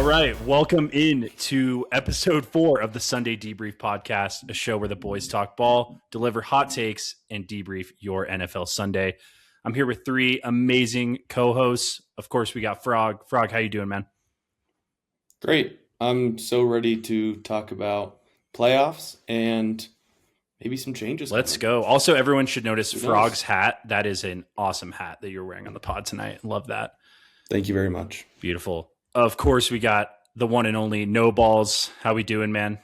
All right, welcome in to episode 4 of the Sunday Debrief Podcast, a show where the boys talk ball, deliver hot takes, and debrief your NFL Sunday. I'm here with 3 amazing co-hosts. Of course, we got Frog. Frog, how you doing, man? Great. I'm so ready to talk about playoffs and maybe some changes. Let's go. Also, everyone should notice Frog's hat. That is an awesome hat that you're wearing on the pod tonight. Love that. Thank you very much. Beautiful. Of course, we got the one and only Noballs. How we doing, man?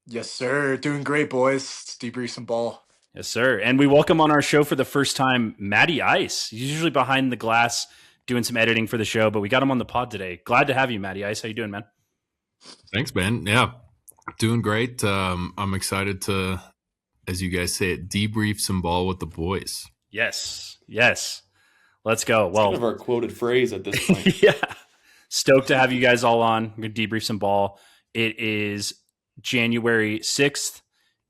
Yes, sir. Doing great, boys. Let's debrief some ball. Yes, sir. And we welcome on our show for the first time, Matty Ice. He's usually behind the glass doing some editing for the show, but we got him on the pod today. Glad to have you, Matty Ice. How you doing, man? Thanks, man. Yeah, doing great. I'm excited to, as you guys say it, debrief some ball with the boys. Yes. Let's go. It's kind of our quoted phrase at this point. Yeah. Stoked to have you guys all on. We're going to debrief some ball. It is January 6th,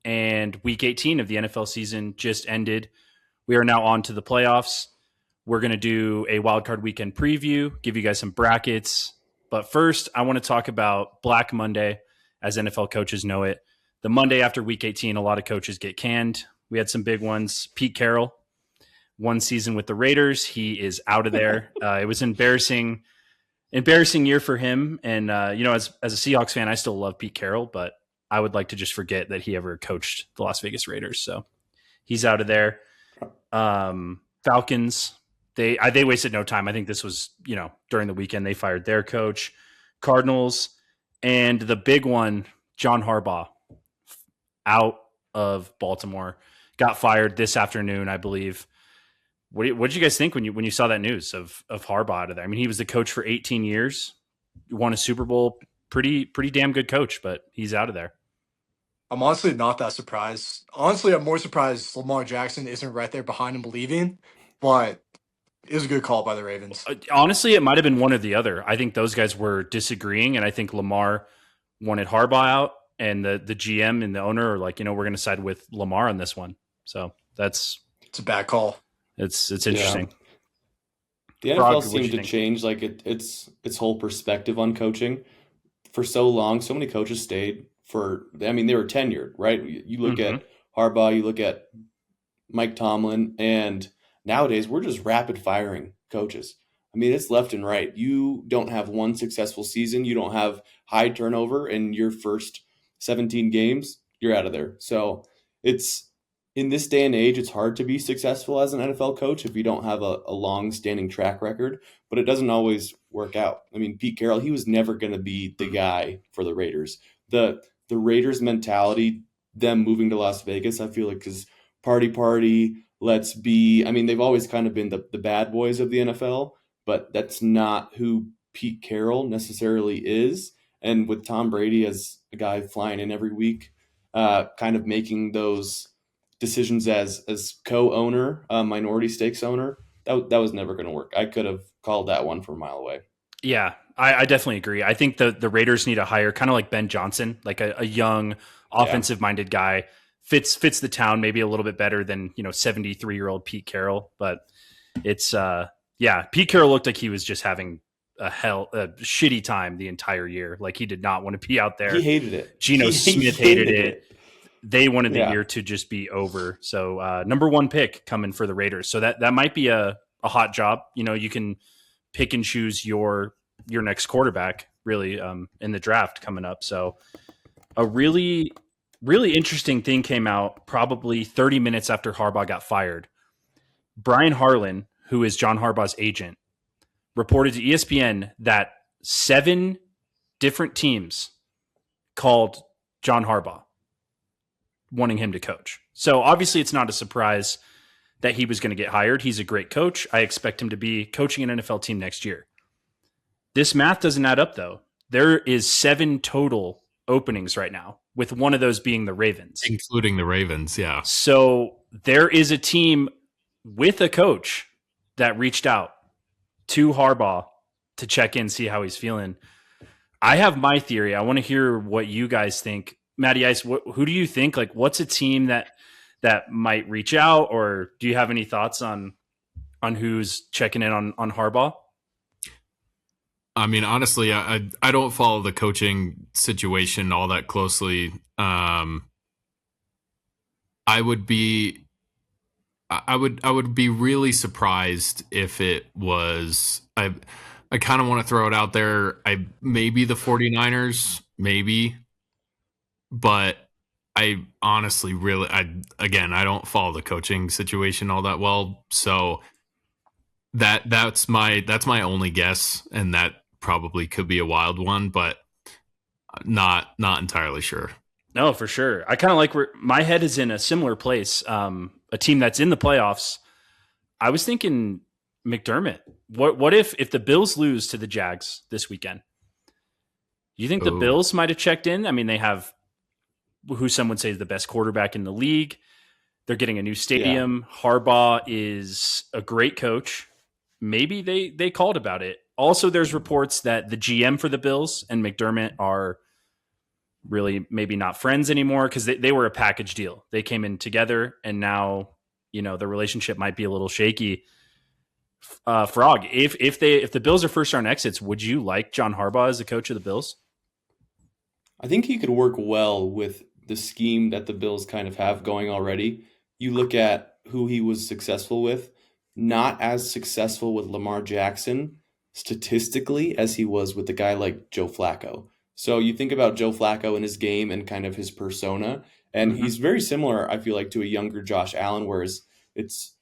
and week 18 of the NFL season just ended. We are now on to the playoffs. We're going to do a wildcard weekend preview, give you guys some brackets. But first, I want to talk about Black Monday, as NFL coaches know it. The Monday after week 18, a lot of coaches get canned. We had some big ones. Pete Carroll, one season with the Raiders. He is out of there. It was embarrassing year for him. And, as a Seahawks fan, I still love Pete Carroll, but I would like to just forget that he ever coached the Las Vegas Raiders. So he's out of there. Falcons, they wasted no time. I think this was, during the weekend, they fired their coach. Cardinals, and the big one, John Harbaugh, out of Baltimore, got fired this afternoon, I believe. What did you guys think when you saw that news of Harbaugh out of there? I mean, he was the coach for 18 years, won a Super Bowl, pretty damn good coach, but he's out of there. I'm honestly not that surprised. Honestly, I'm more surprised Lamar Jackson isn't right there behind him leaving, but it was a good call by the Ravens. Honestly, it might have been one or the other. I think those guys were disagreeing, and I think Lamar wanted Harbaugh out, and the GM and the owner are like, we're going to side with Lamar on this one. So it's a bad call. It's interesting. Yeah. The NFL seemed to change its whole perspective on coaching for so long. So many coaches stayed they were tenured, right? You look at Harbaugh, you look at Mike Tomlin, and nowadays we're just rapid firing coaches. I mean, it's left and right. You don't have one successful season. You don't have high turnover in your first 17 games. You're out of there. So in this day and age, it's hard to be successful as an NFL coach if you don't have a long-standing track record, but it doesn't always work out. I mean, Pete Carroll, he was never going to be the guy for the Raiders. The Raiders mentality, them moving to Las Vegas, I feel like is party, let's be. I mean, they've always kind of been the bad boys of the NFL, but that's not who Pete Carroll necessarily is. And with Tom Brady as a guy flying in every week, kind of making those decisions as co-owner, minority stakes owner, that was never going to work. I could have called that one from a mile away. Yeah, I definitely agree. I think the Raiders need to hire kind of like Ben Johnson, like a young offensive-minded guy. Fits the town maybe a little bit better than 73-year-old Pete Carroll. But it's Pete Carroll looked like he was just having a shitty time the entire year. Like he did not want to be out there. He hated it. Geno Smith hated it. They wanted the year to just be over. So number 1 pick coming for the Raiders. So that might be a hot job. You can pick and choose your next quarterback really in the draft coming up. So a really, really interesting thing came out probably 30 minutes after Harbaugh got fired. Brian Harlan, who is John Harbaugh's agent, reported to ESPN that 7 different teams called John Harbaugh wanting him to coach. So obviously it's not a surprise that he was going to get hired. He's a great coach. I expect him to be coaching an NFL team next year. This math doesn't add up though. There is 7 total openings right now, with one of those being the Ravens. Including the Ravens, yeah. So there is a team with a coach that reached out to Harbaugh to check in, see how he's feeling. I have my theory. I want to hear what you guys think. Matty Ice, who do you think? Like, what's a team that might reach out, or do you have any thoughts on who's checking in on Harbaugh? I mean, honestly, I don't follow the coaching situation all that closely. I would be really surprised if it was. I kind of want to throw it out there. Maybe the 49ers, maybe, but I honestly really I don't follow the coaching situation all that well, so that's my only guess, and that probably could be a wild one, but not entirely sure. No, for sure. I kind of like where my head is in a similar place. A team that's in the playoffs. I was thinking McDermott. What if the Bills lose to the Jags this weekend? Do you think the Bills might have checked in? I mean, they have who some would say is the best quarterback in the league. They're getting a new stadium. Yeah. Harbaugh is a great coach. Maybe they called about it. Also, there's reports that the GM for the Bills and McDermott are really maybe not friends anymore because they were a package deal. They came in together, and now the relationship might be a little shaky. Frog, if the Bills are first round exits, would you like John Harbaugh as the coach of the Bills? I think he could work well with the scheme that the Bills kind of have going already. You look at who he was successful with, not as successful with Lamar Jackson statistically as he was with a guy like Joe Flacco. So you think about Joe Flacco and his game and kind of his persona, and he's very similar, I feel like, to a younger Josh Allen, whereas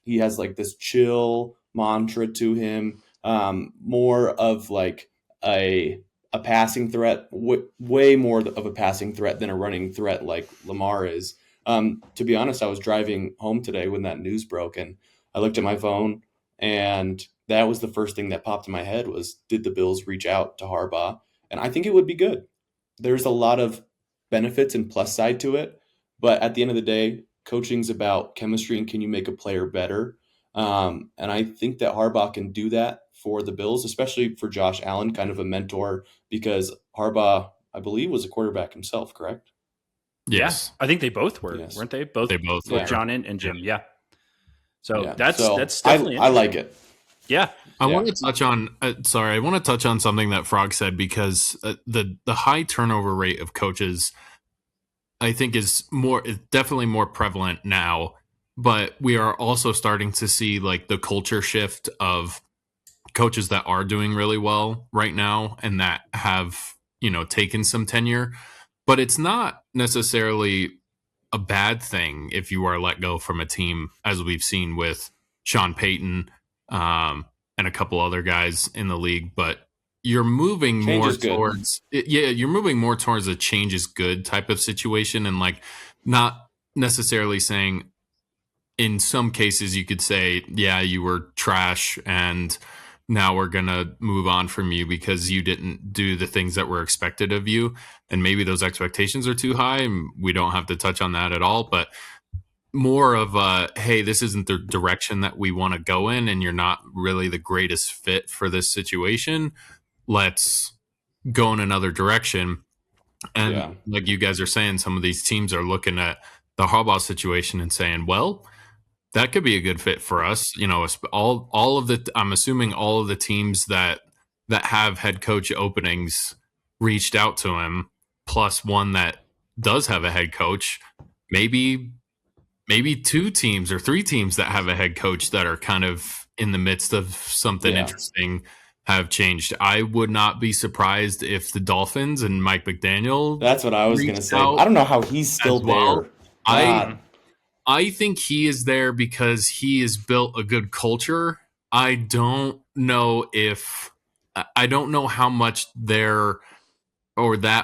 he has like this chill mantra to him, more of like a passing threat, way more of a passing threat than a running threat like Lamar is. To be honest, I was driving home today when that news broke, and I looked at my phone, and that was the first thing that popped in my head was, did the Bills reach out to Harbaugh? And I think it would be good. There's a lot of benefits and plus side to it, but at the end of the day, coaching's about chemistry and can you make a player better? And I think that Harbaugh can do that for the Bills, especially for Josh Allen, kind of a mentor, because Harbaugh, I believe, was a quarterback himself, correct? Yes. Yeah, I think they both were, weren't they? They both were. John and Jim, yeah. So that's definitely I like it. Yeah. I want to touch on I want to touch on something that Frog said, because the high turnover rate of coaches, I think, is definitely more prevalent now, but we are also starting to see like the culture shift of coaches that are doing really well right now and that have, taken some tenure, but it's not necessarily a bad thing if you are let go from a team, as we've seen with Sean Payton, and a couple other guys in the league, but you're moving more towards a change is good type of situation, and like not necessarily saying, in some cases you could say, yeah, you were trash and now we're going to move on from you because you didn't do the things that were expected of you. And maybe those expectations are too high, and we don't have to touch on that at all, but more of hey, this isn't the direction that we want to go in, and you're not really the greatest fit for this situation. Let's go in another direction. And like you guys are saying, some of these teams are looking at the Harbaugh situation and saying, well, that could be a good fit for us. I'm assuming all of the teams that have head coach openings reached out to him, plus one that does have a head coach, maybe 2 teams or 3 teams that have a head coach that are kind of in the midst of something interesting have changed. I would not be surprised if the Dolphins and Mike McDaniel. That's what I was going to say. I don't know how he's still there. I think he is there because he has built a good culture. I don't know how much that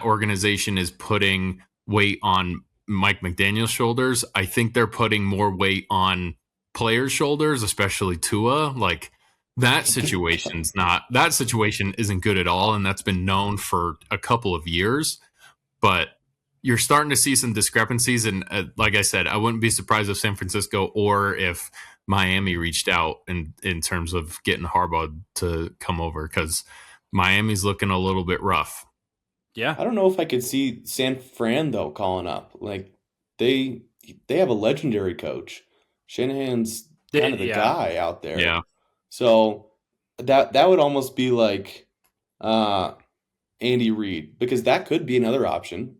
organization is putting weight on Mike McDaniel's shoulders. I think they're putting more weight on players' shoulders, especially Tua. Like that situation isn't good at all, and that's been known for a couple of years. But you're starting to see some discrepancies, and like I said, I wouldn't be surprised if San Francisco or if Miami reached out in terms of getting Harbaugh to come over, because Miami's looking a little bit rough. Yeah, I don't know if I could see San Fran though calling up. Like they have a legendary coach. Shanahan's kind of the guy out there. Yeah. So that would almost be like Andy Reid, because that could be another option.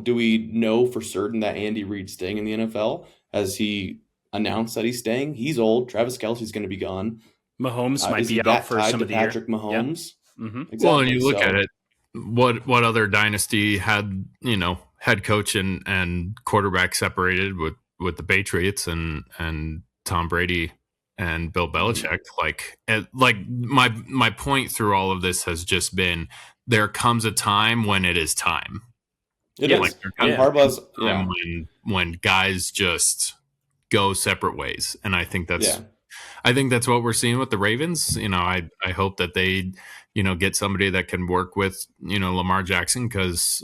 Do we know for certain that Andy Reid's staying in the NFL? Has he announced that he's staying? He's old. Travis Kelce's going to be gone. Mahomes might be out for some of the Patrick year. Mahomes. Yeah. Mm-hmm. Exactly. Well, and you look at it, what other dynasty had, head coach and quarterback separated with the Patriots and Tom Brady and Bill Belichick? My point through all of this has just been, there comes a time when it is time. It is. And Harbaugh's when guys just go separate ways, and I think that's what we're seeing with the Ravens. I hope that they get somebody that can work with Lamar Jackson, because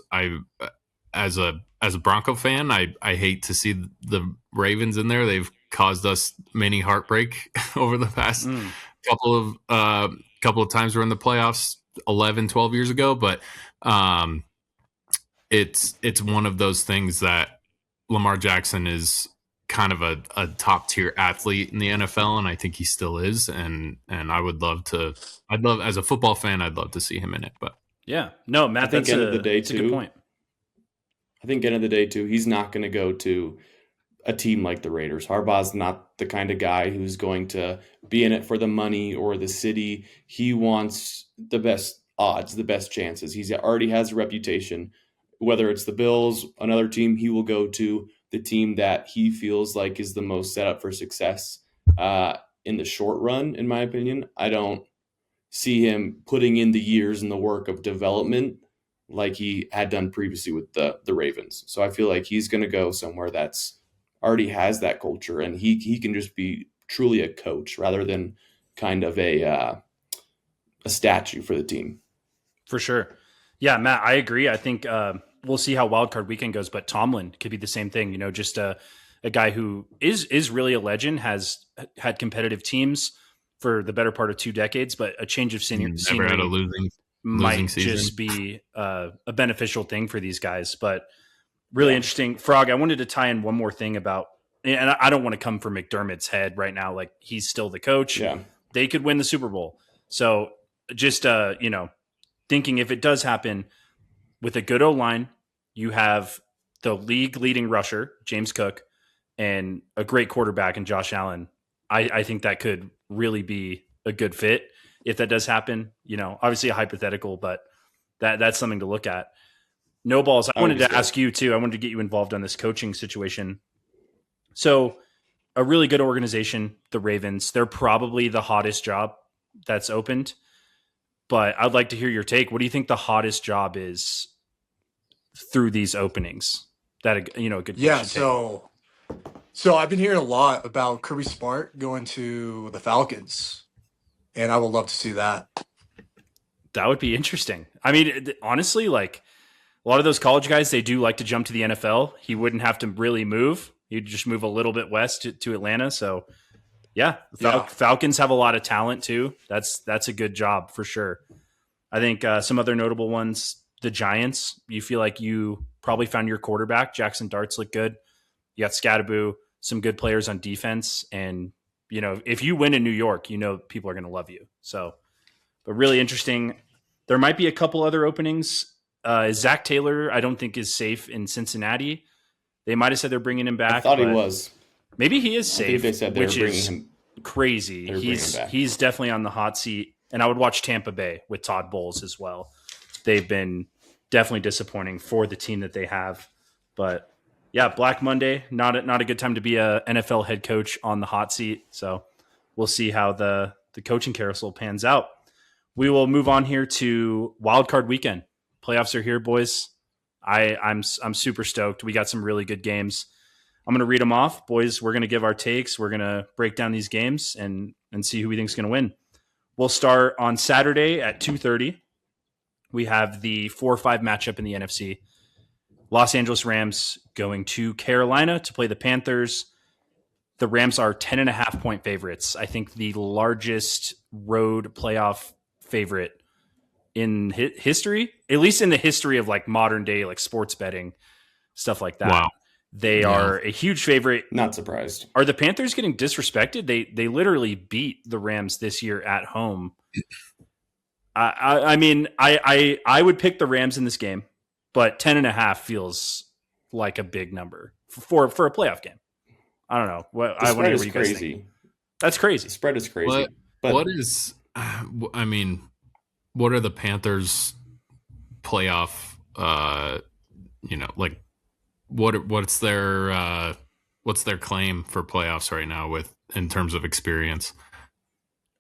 as a Bronco fan, I hate to see the Ravens in there. They've caused us many heartbreak over the past couple of times we're in the playoffs 11, 12 years ago, but it's one of those things that Lamar Jackson is kind of a top tier athlete in the NFL, and I think he still is. And I'd love as a football fan, I'd love to see him in it. But yeah, no, Matt, that's a good point. I think end of the day too, he's not going to go to a team like the Raiders. Harbaugh's not the kind of guy who's going to be in it for the money or the city. He wants the best odds, the best chances. He already has a reputation. Whether it's the Bills, another team, he will go to the team that he feels like is the most set up for success in the short run, in my opinion. I don't see him putting in the years and the work of development like he had done previously with the Ravens. So I feel like he's going to go somewhere that's already has that culture, and he can just be truly a coach rather than kind of a statue for the team. For sure. Yeah, Matt, I agree. I think we'll see how wildcard weekend goes, but Tomlin could be the same thing. Just a guy who is really a legend, has had competitive teams for the better part of 2 decades, but a change of scenery never had a losing might season. Just be a beneficial thing for these guys. But really interesting. Frog, I wanted to tie in one more thing about, and I don't want to come for McDermott's head right now. Like, he's still the coach. Yeah. They could win the Super Bowl. So just, thinking if it does happen with a good O-line, you have the league leading rusher, James Cook, and a great quarterback in Josh Allen. I think that could really be a good fit if that does happen. Obviously a hypothetical, but that's something to look at. Noballs, I wanted to ask you too. I wanted to get you involved on this coaching situation. So a really good organization, the Ravens, they're probably the hottest job that's opened, but I'd like to hear your take. What do you think the hottest job is through these openings that a good coach so I've been hearing a lot about Kirby Smart going to the Falcons, and I would love to see that. That would be interesting. I mean, honestly, like, a lot of those college guys, they do like to jump to the NFL. He wouldn't have to really move. He'd just move a little bit west to Atlanta. So yeah, Falcons have a lot of talent too. That's a good job for sure. I think some other notable ones, the Giants, you feel like you probably found your quarterback. Jackson Darts look good. You got Scattaboo, some good players on defense. And, if you win in New York, people are going to love you. So, but really interesting. There might be a couple other openings. Zach Taylor, I don't think is safe in Cincinnati. They might have said they're bringing him back. I thought he was. Maybe he is safe, they said which is crazy. He's definitely on the hot seat. And I would watch Tampa Bay with Todd Bowles as well. They've been definitely disappointing for the team that they have. But yeah, Black Monday, not a good time to be a NFL head coach on the hot seat. So we'll see how the coaching carousel pans out. We will move on here to wildcard weekend. Playoffs are here, boys. I'm super stoked. We got some really good games. I'm going to read them off. Boys, we're going to give our takes. We're going to break down these games and see who we think is going to win. We'll start on Saturday at 2:30. We have the 4-5 matchup in the NFC. Los Angeles Rams going to Carolina to play the Panthers. The Rams are 10.5-point favorites. I think the largest road playoff favorite in history, at least in the history of like modern day, like sports betting, stuff like that. Wow. They are a huge favorite. Not surprised. Are the Panthers getting disrespected? They literally beat the Rams this year at home. I mean, I would pick the Rams in this game, but 10.5 feels like a big number for a playoff game. I don't know. The spread is crazy. That's crazy. The spread is crazy. What is? I mean, what are the Panthers' playoff? Like what's their claim for playoffs right now in terms of experience?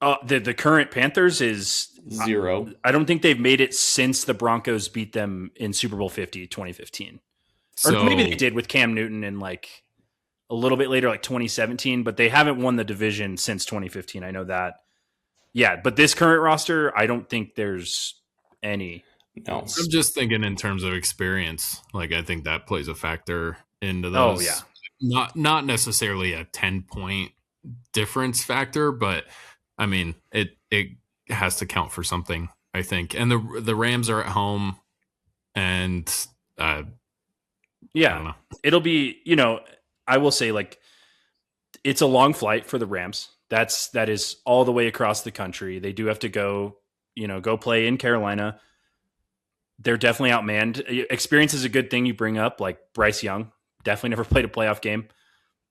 The current Panthers is 0. I don't think they've made it since the Broncos beat them in Super Bowl 50, 2015. Or maybe they did with Cam Newton in like a little bit later, like 2017, but they haven't won the division since 2015. I know that. Yeah, but this current roster, I don't think there's any. No. I'm just thinking in terms of experience. Like, I think that plays a factor into those. Oh, yeah. Not necessarily a 10-point difference factor, but I mean, it has to count for something, I think. And the Rams are at home, and I don't know. It'll be, I will say, like, it's a long flight for the Rams. That is all the way across the country. They do have to go play in Carolina. They're definitely outmanned. Experience is a good thing you bring up, like Bryce Young. Definitely never played a playoff game.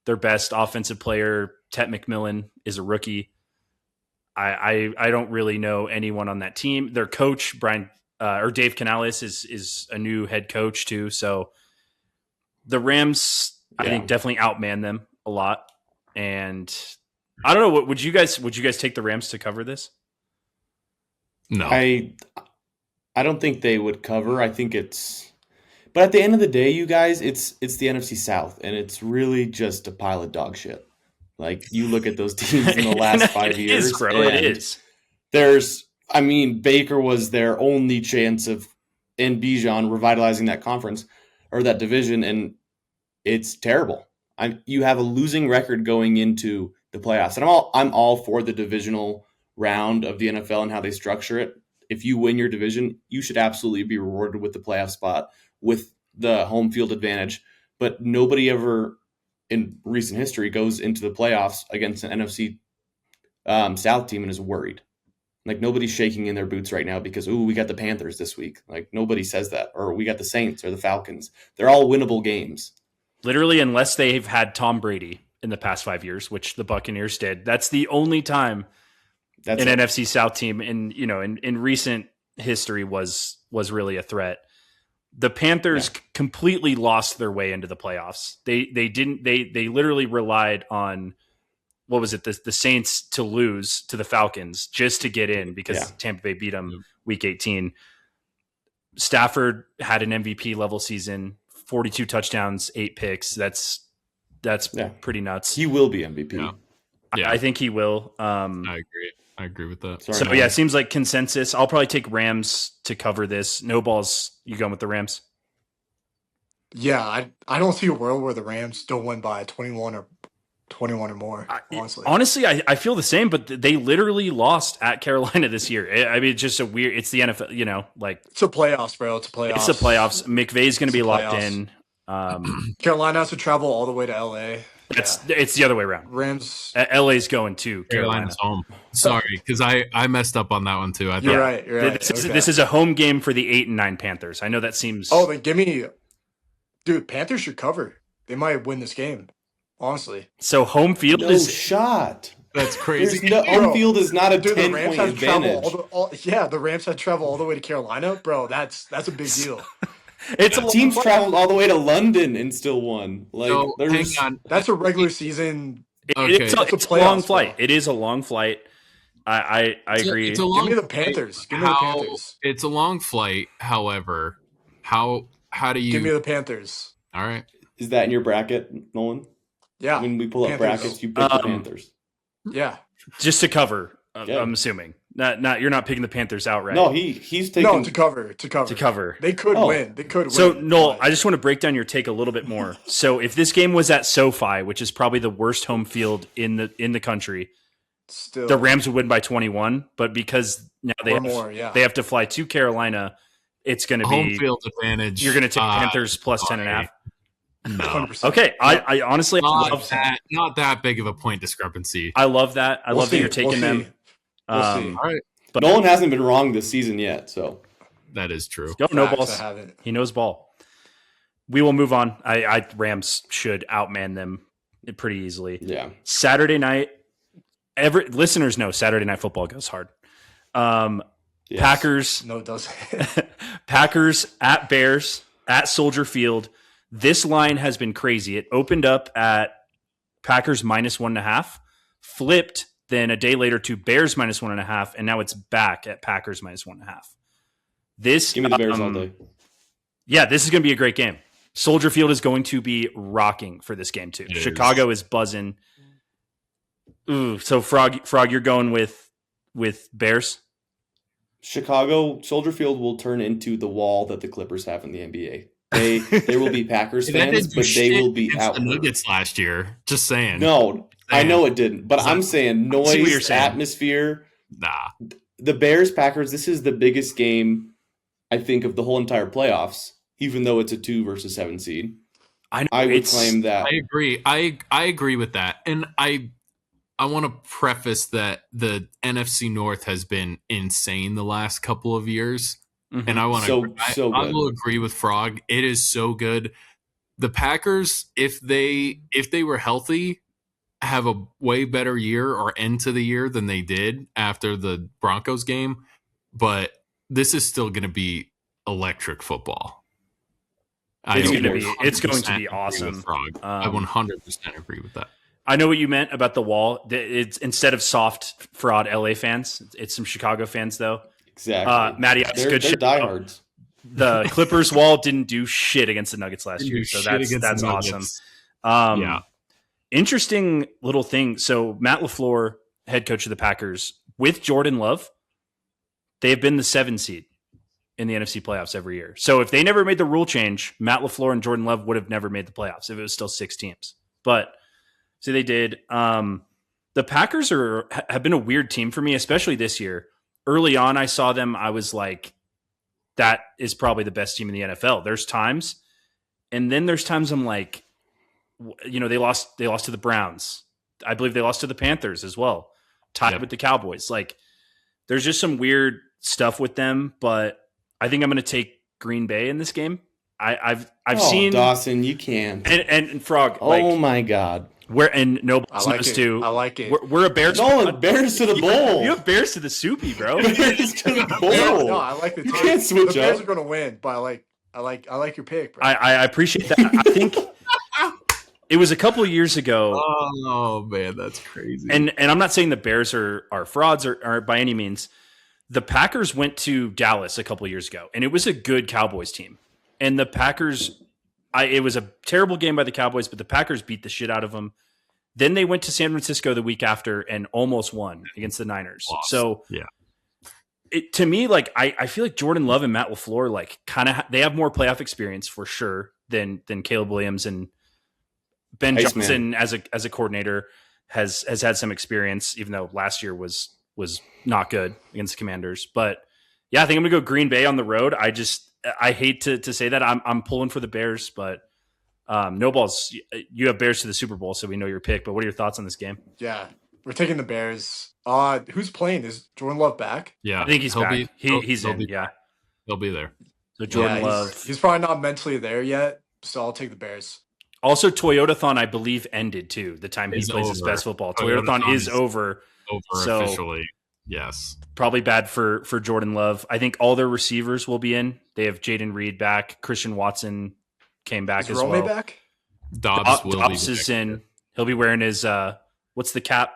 Their best offensive player, Tet McMillan, is a rookie. I don't really know anyone on that team. Their coach, Dave Canales, is a new head coach too. So the Rams, I think, definitely outman them a lot. And I don't know. What would you guys take the Rams to cover this? No, I don't think they would cover. I think but at the end of the day, you guys, it's the NFC South, and it's really just a pile of dog shit. Like, you look at those teams in the last 5 years. It is. Baker was their only chance in Bijan revitalizing that conference or that division, and it's terrible. You have a losing record going into the playoffs, and I'm all for the divisional round of the NFL and how they structure it. If you win your division, you should absolutely be rewarded with the playoff spot with the home field advantage. But nobody ever in recent history goes into the playoffs against an NFC South team and is worried. Like, nobody's shaking in their boots right now because, we got the Panthers this week. Like, nobody says that. Or we got the Saints or the Falcons. They're all winnable games. Literally, unless they've had Tom Brady in the past 5 years, which the Buccaneers did. That's the only time NFC South team in recent history was really a threat. The Panthers completely lost their way into the playoffs. They literally relied on, what was it, the Saints to lose to the Falcons just to get in because Tampa Bay beat them week 18. Stafford had an MVP level season, 42 touchdowns, 8 picks. That's pretty nuts. He will be MVP. Yeah. I think he will. I agree with that. Sorry, it seems like consensus. I'll probably take Rams to cover this. Noballs, you going with the Rams? Yeah, I don't see a world where the Rams don't win by 21 or more, Honestly, I feel the same, but they literally lost at Carolina this year. I mean, it's just it's the NFL, like... It's a playoffs, bro. It's a playoffs. It's the playoffs. McVay's going to be locked in. Carolina has to travel all the way to LA. It's the other way around. Rams. LA's going to Carolina's home. Sorry, because I messed up on that one too. You're right. This is a home game for the 8 and 9 Panthers. I know that seems... Oh, then give me... Dude, Panthers should cover. They might win this game, honestly. So home field is... shot. That's crazy. Home field is not a 10-point advantage. The Rams had to travel all the way to Carolina. Bro, that's a big deal. Teams traveled all the way to London and still won. Like, hang on. That's a regular season. It's a long flight. It is a long flight. I agree. Give me the Panthers. It's a long flight. However, how do you... Give me the Panthers. All right. Is that in your bracket, Nolan? Yeah. When we pull up brackets, you pick the Panthers. Yeah. Just to cover, I'm assuming. You're not picking the Panthers outright. No, he's taking to cover. To cover. They could win. They could win. So, Noel, I just want to break down your take a little bit more. So, if this game was at SoFi, which is probably the worst home field in the country, still the Rams would win by 21. But because now they have to fly to Carolina, it's going to be home field advantage. You're going to take Panthers plus 10.5. No. 100%. Okay, I honestly love that. Not that big of a point discrepancy. I love that. I love that you're taking them. We'll see. All right. But Nolan hasn't been wrong this season yet, so that is true. Go Noballs. He knows ball. We will move on. Rams should outman them pretty easily. Yeah. Saturday night. Listeners know Saturday Night Football goes hard. Yes. Packers. No, it doesn't. Packers at Bears at Soldier Field. This line has been crazy. It opened up at Packers -1.5, flipped then a day later to Bears -1.5, and now it's back at Packers -1.5. This give me the Bears all day. Yeah, this is going to be a great game. Soldier Field is going to be rocking for this game too. Chicago is buzzing. Ooh, so Frog, you're going with Bears? Chicago, Soldier Field will turn into the wall that the Clippers have in the NBA. They will be Packers fans, but they will be out. The Nuggets last year. Just saying. No, I know it didn't, but I'm saying noise, atmosphere. Nah. The Bears Packers. This is the biggest game, I think, of the whole entire playoffs. Even though it's a 2 versus 7 seed, I would claim that. I agree. I agree with that, and I want to preface that the NFC North has been insane the last couple of years. Mm-hmm. And I want to. I will agree with Frog. It is so good. The Packers, if they were healthy, have a way better year or end to the year than they did after the Broncos game. But this is still going to be electric football. It's going to be awesome. I 100% agree with that. I know what you meant about the wall. It's instead of soft fraud LA fans, it's some Chicago fans though. Exactly. Matty Ice, they're diehards. The Clippers wall didn't do shit against the Nuggets last year, so that's awesome. Yeah. Interesting little thing. So Matt LaFleur, head coach of the Packers, with Jordan Love, they have been the 7 seed in the NFC playoffs every year. So if they never made the rule change, Matt LaFleur and Jordan Love would have never made the playoffs if it was still 6 teams. But so they did. The Packers have been a weird team for me, especially this year. Early on, I saw them. I was like, that is probably the best team in the NFL. There's times, and then there's times I'm like, they lost to the Browns. I believe they lost to the Panthers as well, tied with the Cowboys. Like, there's just some weird stuff with them, but I think I'm going to take Green Bay in this game. I've seen Dawson. You can't and Frog. Oh my God. We're and Noballs knows too. I like it. We're a Bears. Bears to the bowl. You have Bears to the soupy, bro. Bears to the bowl. No, I like the team. You can't switch the Bears up. are going to win, but I like your pick, bro. I appreciate that. I think it was a couple of years ago. Oh man, that's crazy. And I'm not saying the Bears are frauds or by any means. The Packers went to Dallas a couple of years ago, and it was a good Cowboys team. And the Packers, it was a terrible game by the Cowboys, but the Packers beat the shit out of them. Then they went to San Francisco the week after and almost won against the Niners. Lost. So yeah, to me, like I feel like Jordan Love and Matt LaFleur, like kind of they have more playoff experience for sure than Caleb Williams, and Ben Johnson as a coordinator has had some experience, even though last year was not good against the Commanders. But yeah, I think I'm gonna go Green Bay on the road. I hate to say that I'm pulling for the Bears, but Noballs, you have Bears to the Super Bowl, so we know your pick. But what are your thoughts on this game? Yeah, we're taking the Bears. Who's playing? Is Jordan Love back? Yeah, I think he's back. He's in. Yeah, he'll be there. So Jordan Love, he's probably not mentally there yet, so I'll take the Bears. Also, Toyotathon, I believe, ended too. The time he plays his best football. Toyotathon is over. So officially. Yes. Probably bad for Jordan Love. I think all their receivers will be in. They have Jaden Reed back. Christian Watson came back as well. Back? Dobbs is in. He'll be wearing his what's the cap?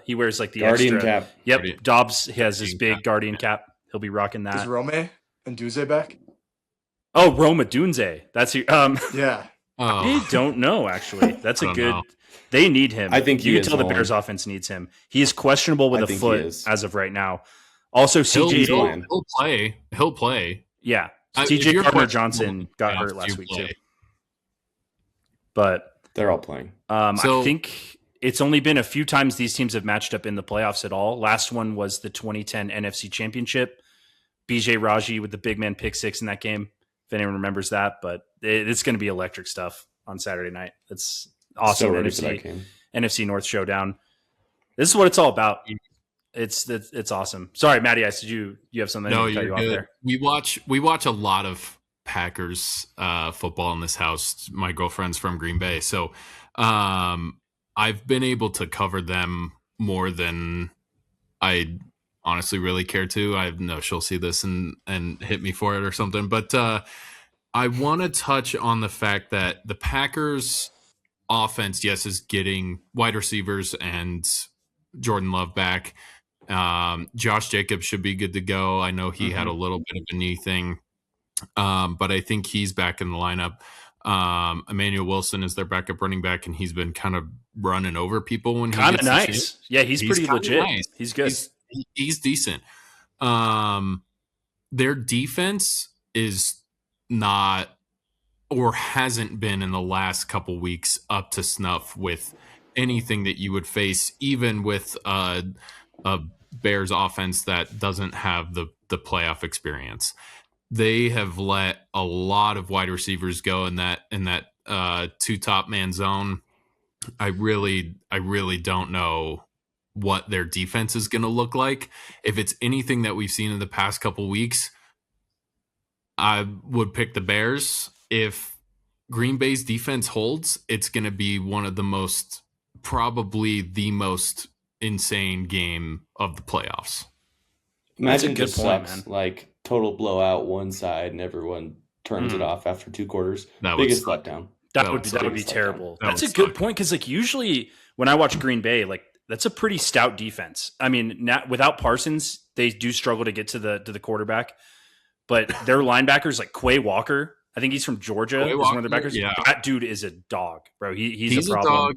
He wears like the Guardian extra cap. Yep. Dobbs has his big Guardian cap. He'll be rocking that. Is Rome and Duze back? Oh, Roma Dunze. That's yeah. I don't know actually. That's a good. They need him. I think you can tell the Bears offense needs him. He is questionable with a foot as of right now. Also, CJ he'll play. He'll play. Yeah, CJ Gardner-Johnson got hurt last week too. But they're all playing. I think it's only been a few times these teams have matched up in the playoffs at all. Last one was the 2010 NFC Championship. BJ Raji with the big man pick six in that game. If anyone remembers that, but it's going to be electric stuff on Saturday night. It's awesome. NFC North showdown. This is what it's all about. It's awesome. Sorry, Matty Ice, did you have something? No, to cut you're you good. Off there? We watch a lot of Packers football in this house. My girlfriend's from Green Bay, so I've been able to cover them more than I honestly really care to. I know she'll see this and hit me for it or something, but I want to touch on the fact that the Packers offense, yes, is getting wide receivers and Jordan Love back. Josh Jacobs should be good to go. I know he had a little bit of a knee thing, but I think he's back in the lineup. Emmanuel Wilson is their backup running back, and he's been kind of running over people when he gets nice. the chance. Yeah, he's pretty legit. Nice. He's good. He's decent. Their defense is not or hasn't been in the last couple weeks up to snuff with anything that you would face, even with a Bears offense that doesn't have the playoff experience. They have let a lot of wide receivers go in that two top man zone. I really don't know what their defense is going to look like. If it's anything that we've seen in the past couple weeks, I would pick the Bears. If Green Bay's defense holds, it's going to be one of probably the most insane game of the playoffs. Imagine just sucks, like total blowout one side and everyone turns it off after 2 quarters. Biggest letdown. That would be terrible. That's a good point, because like usually when I watch Green Bay, like that's a pretty stout defense. I mean, without Parsons, they do struggle to get to the quarterback, but their linebackers like Quay Walker, I think he's from Georgia, is one of their backers. Yeah. That dude is a dog, bro. He's a problem. A dog.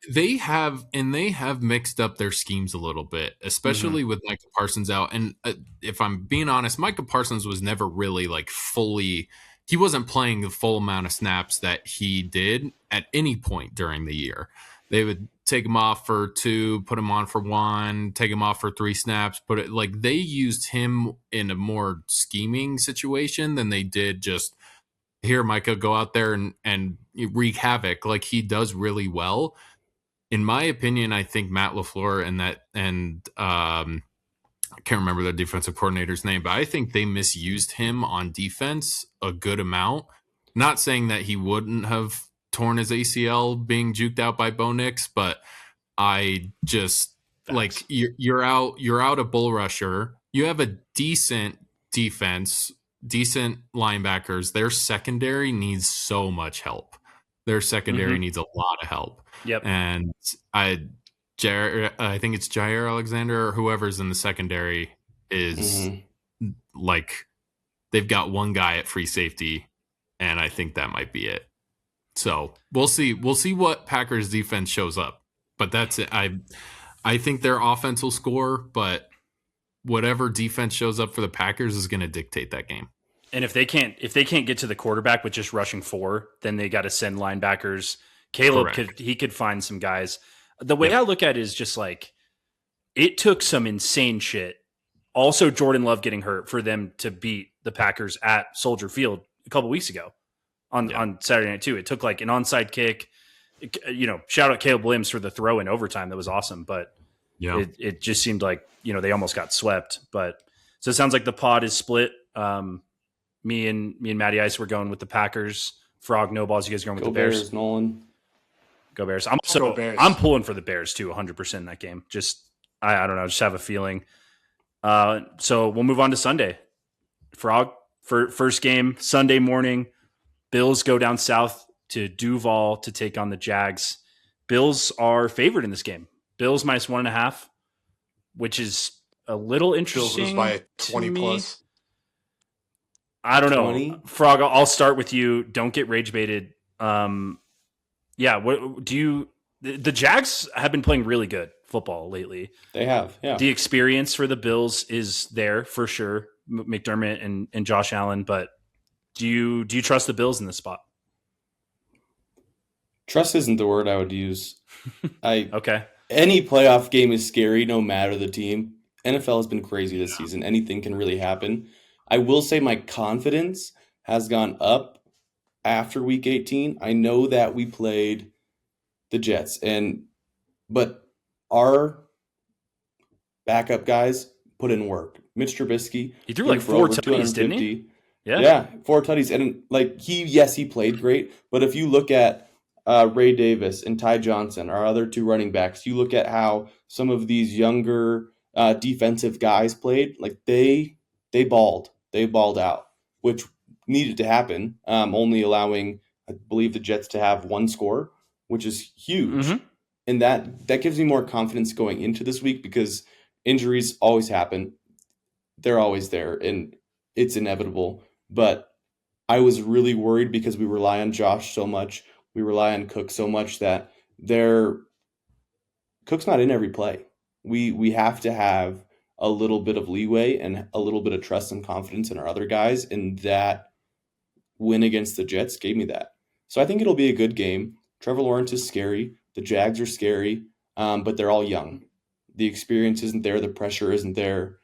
They have mixed up their schemes a little bit, especially with Micah Parsons out. And if I'm being honest, Micah Parsons was never really like fully. He wasn't playing the full amount of snaps that he did at any point during the year. They would take him off for 2, put him on for 1, take him off for 3 snaps. They used him in a more scheming situation than they did just here, Micah, go out there and wreak havoc. Like he does really well. In my opinion, I think Matt LaFleur and I can't remember the defensive coordinator's name, but I think they misused him on defense a good amount. Not saying that he wouldn't have torn his ACL being juked out by Bo Nix, but I just like you're out a bull rusher. You have a decent defense, decent linebackers. Their secondary needs so much help. Their secondary needs a lot of help. Yep. And I think it's Jair Alexander or whoever's in the secondary is like they've got one guy at free safety, and I think that might be it. So we'll see. We'll see what Packers defense shows up. But that's it. I think their offense will score, but whatever defense shows up for the Packers is going to dictate that game. And if they can't get to the quarterback with just rushing 4, then they got to send linebackers. Caleb could find some guys. The way I look at it is just like it took some insane shit. Also, Jordan Love getting hurt for them to beat the Packers at Soldier Field a couple weeks ago on Saturday night too. It took like an onside kick. Shout out Caleb Williams for the throw in overtime. That was awesome. But it just seemed like, they almost got swept. But so it sounds like the pod is split. Me and Matty Ice were going with the Packers. Frog, Noballs, you guys are going with the Bears. Nolan. Go Bears. I'm pulling for the Bears too, 100% in that game. Just I don't know, just have a feeling. So we'll move on to Sunday. Frog, first game Sunday morning. Bills go down south to Duval to take on the Jags. Bills are favored in this game. Bills minus 1.5, which is a little interesting. Bills by 20 plus. I don't know. 20? Frog, I'll start with you. Don't get rage baited. What do you? The Jags have been playing really good football lately. They have, yeah. The experience for the Bills is there for sure. McDermott and Josh Allen, but do you trust the Bills in this spot? Trust isn't the word I would use. Okay. Any playoff game is scary, no matter the team. NFL has been crazy this season. Anything can really happen. I will say my confidence has gone up after week 18. I know that we played the Jets, but our backup guys put in work. Mitch Trubisky, he threw like 4 tutties, didn't he? Yeah, 4 tutties, and like he played great. But if you look at Ray Davis and Ty Johnson, our other 2 running backs, you look at how some of these younger defensive guys played. Like they balled out, which needed to happen. Only allowing, I believe, the Jets to have 1 score, which is huge. Mm-hmm. And that gives me more confidence going into this week because injuries always happen. They're always there, and it's inevitable. But I was really worried because we rely on Josh so much. We rely on Cook so much that Cook's not in every play. We have to have a little bit of leeway and a little bit of trust and confidence in our other guys, and that win against the Jets gave me that. So I think it'll be a good game. Trevor Lawrence is scary. The Jags are scary, but they're all young. The experience isn't there. The pressure isn't there.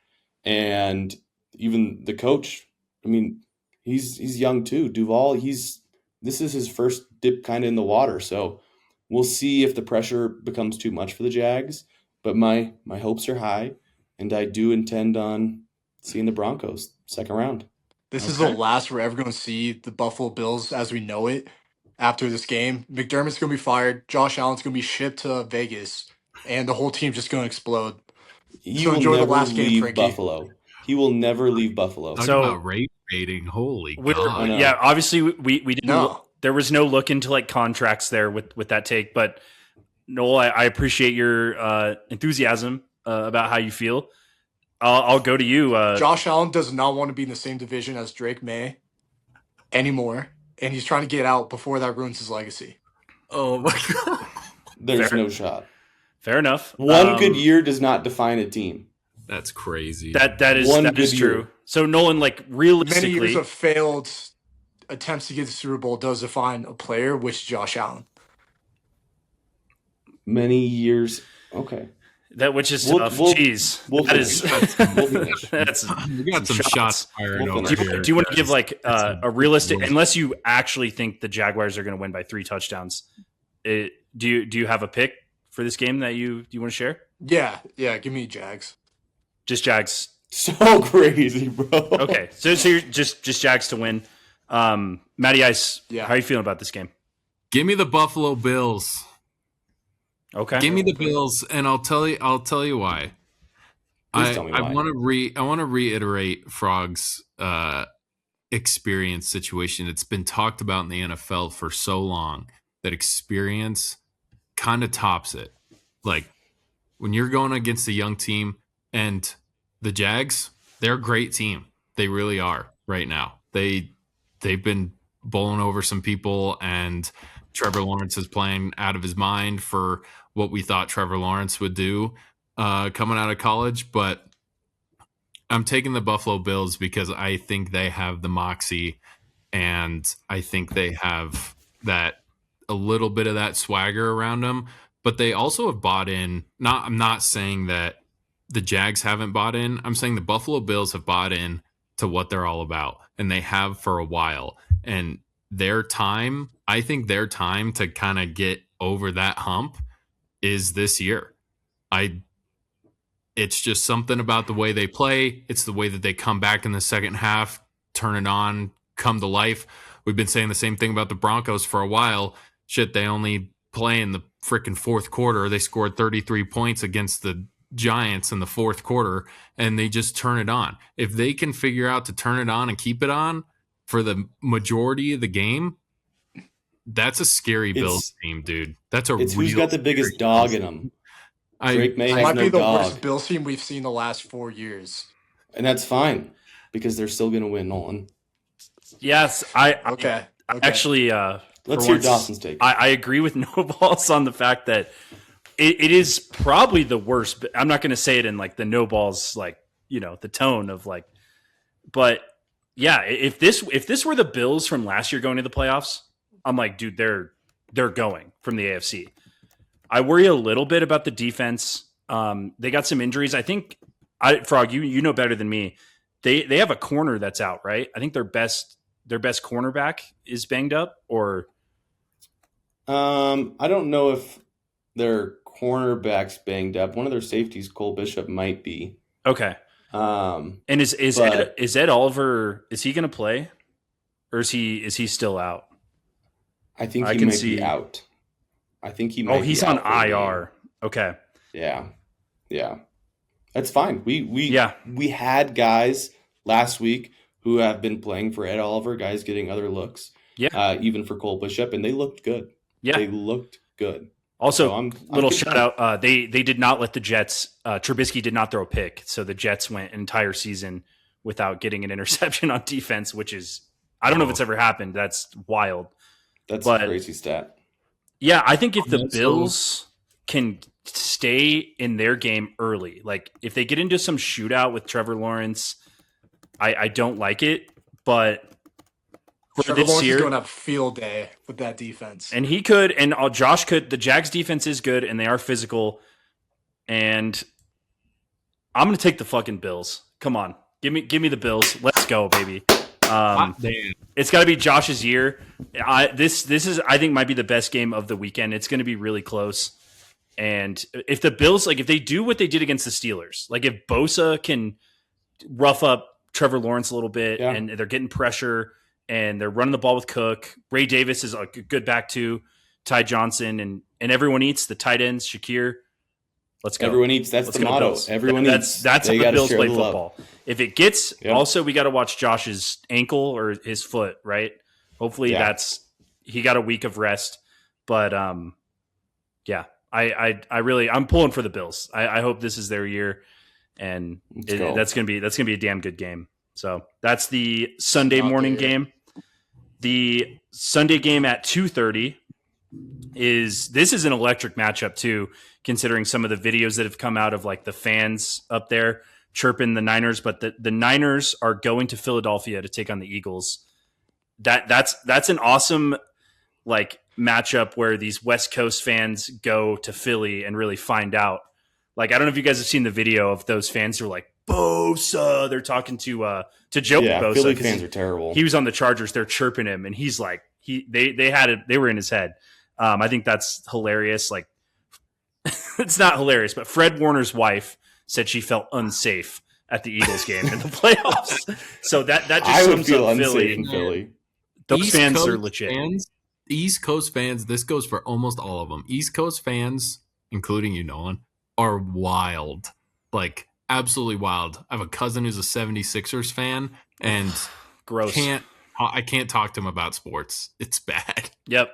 And even the coach, I mean, he's young too. Duval, this is his first dip kind of in the water. So we'll see if the pressure becomes too much for the Jags. But my hopes are high, and I do intend on seeing the Broncos second round. This is the last we're ever going to see the Buffalo Bills as we know it after this game. McDermott's going to be fired. Josh Allen's going to be shipped to Vegas, and the whole team's just going to explode. He will never leave Buffalo. He will never leave Buffalo. Talking about rate rating, holy God. Yeah, obviously we didn't. No. There was no look into like contracts there with that take, but Noel, I appreciate your enthusiasm about how you feel. I'll go to you. Josh Allen does not want to be in the same division as Drake May anymore, and he's trying to get out before that ruins his legacy. Oh my God. There's no shot. Fair enough. One good year does not define a team. That's crazy. That is true. So Nolan, like realistically, many years of failed attempts to get the Super Bowl does define a player, which is Josh Allen. Many years. Okay. Which is tough. Jeez. We got some shots fired over here. Do you want to give like a realistic, unless you actually think the Jaguars are going to win by 3 touchdowns, do you have a pick for this game that you want to share? Yeah. Give me Jags. Just Jags. So crazy, bro. Okay. So you're just Jags to win. Matty Ice, how are you feeling about this game? Give me the Buffalo Bills. Okay. Give me the Bills, and I'll tell you why. I want to reiterate Frog's experience situation. It's been talked about in the NFL for so long that experience kind of tops it. Like when you're going against a young team, and the Jags, they're a great team. They really are right now. They've been bowling over some people, and Trevor Lawrence is playing out of his mind for what we thought Trevor Lawrence would do coming out of college. But I'm taking the Buffalo Bills because I think they have the moxie, and I think they have a little bit of that swagger around them. But they also have bought in. I'm not saying that the Jags haven't bought in. I'm saying the Buffalo Bills have bought in to what they're all about, and they have for a while. And I think their time to kind of get over that hump is this year. It's just something about the way they play. It's the way that they come back in the second half, turn it on, come to life. We've been saying the same thing about the Broncos for a while. Shit, they only play in the freaking fourth quarter. They scored 33 points against the Giants in the fourth quarter, and they just turn it on. If they can figure out to turn it on and keep it on for the majority of the game, that's a scary Bills team, dude. Who's got the biggest dog in them. Drake May has might no be the dog. worst Bills team we've seen the last 4 years, and that's fine because they're still going to win, Nolan. Yes, okay. Actually, let's hear Dawson's take. I agree with Noballs on the fact that it is probably the worst. I'm not going to say it in like the Noballs, like, the tone of like, but yeah, if this were the Bills from last year going to the playoffs, I'm like, dude, they're going from the AFC. I worry a little bit about the defense. They got some injuries. I think Frog, you know better than me. They have a corner that's out, right? I think their best cornerback is banged up, or I don't know if their cornerback's banged up. One of their safeties, Cole Bishop, might be. Okay. And is Ed Oliver, is he going to play, or is he still out? I think he might be out. I think he might. Oh, he's on IR. Okay. Yeah. That's fine. We had guys last week who have been playing for Ed Oliver, guys getting other looks. Yeah. Even for Cole Bishop, and they looked good. Yeah. They looked good. Also, little shout out. They did not let the Jets. Trubisky did not throw a pick, so the Jets went an entire season without getting an interception on defense, which is, I don't know if it's ever happened. That's wild. That's a crazy stat. Yeah, I think if the Bills can stay in their game early, like if they get into some shootout with Trevor Lawrence, I don't like it, but Trevor Lawrence is going to have a field day with that defense. And he could, and Josh could. The Jags defense is good, and they are physical. And I'm going to take the fucking Bills. Come on. Give me the Bills. Let's go, baby. It's got to be Josh's year. This is, I think, might be the best game of the weekend. It's going to be really close. And if the Bills, like if they do what they did against the Steelers, like if Bosa can rough up Trevor Lawrence a little bit and they're getting pressure and they're running the ball with Cook. Ray Davis is a good back too. Ty Johnson and everyone eats. The tight ends, Shakir. Let's go. Everyone eats. That's the motto. Everyone eats. That's how the Bills play football. If it gets, also we got to watch Josh's ankle or his foot, right? Hopefully he got a week of rest. But I'm pulling for the Bills. I hope this is their year, and that's gonna be a damn good game. So that's the Sunday morning game. The Sunday game at 2:30 is an electric matchup too, considering some of the videos that have come out of like the fans up there chirping the Niners, but the Niners are going to Philadelphia to take on the Eagles. That's an awesome like matchup where these West Coast fans go to Philly and really find out. Like, I don't know if you guys have seen the video of those fans who are like, Bosa. They're talking to Joe Bosa. Philly fans are terrible. He was on the Chargers. They're chirping him, and he's like, they had it. They were in his head. I think that's hilarious. Like, it's not hilarious, but Fred Warner's wife said she felt unsafe at the Eagles game in the playoffs. So that just sums up Philly. Those East fans Coast are legit. East Coast fans, this goes for almost all of them. East Coast fans, including you, Nolan, are wild. Like, absolutely wild. I have a cousin who's a 76ers fan, and gross. I can't talk to him about sports. It's bad. Yep.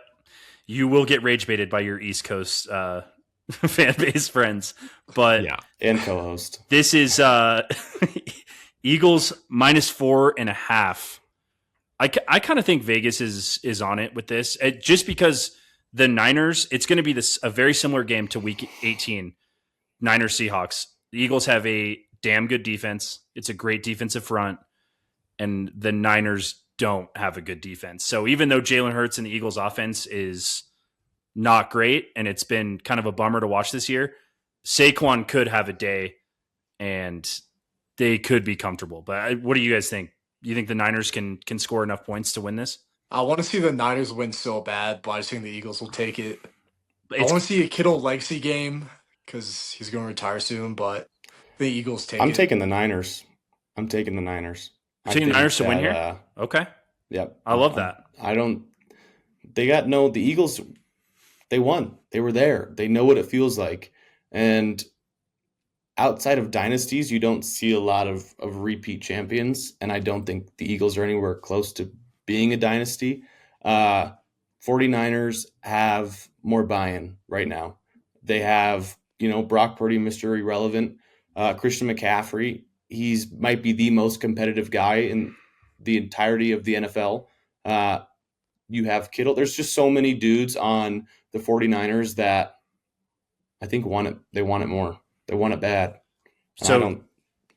You will get rage baited by your East Coast fan base friends. But and co-host. This is Eagles -4.5. I kind of think Vegas is on it with this, just because the Niners, it's going to be a very similar game to Week 18, Niners Seahawks. The Eagles have a damn good defense. It's a great defensive front, and the Niners don't have a good defense. So even though Jalen Hurts and the Eagles offense is not great, and it's been kind of a bummer to watch this year, Saquon could have a day, and they could be comfortable. But what do you guys think? You think the Niners can score enough points to win this? I want to see the Niners win so bad, but I just think the Eagles will take it. I want to see a Kittle legacy game because he's going to retire soon, but the Eagles take it. I'm taking the Niners. I'm taking the Niners. Taking the Niners to win here? Okay. Yep. I love that. The Eagles, they won. They were there. They know what it feels like. And outside of dynasties, you don't see a lot of repeat champions, and I don't think the Eagles are anywhere close to being a dynasty. 49ers have more buy-in right now. They have, Brock Purdy, Mr. Irrelevant, Christian McCaffrey. He's might be the most competitive guy in the entirety of the NFL. You have Kittle. There's just so many dudes on the 49ers that I think want it. They want it more. They want it bad. So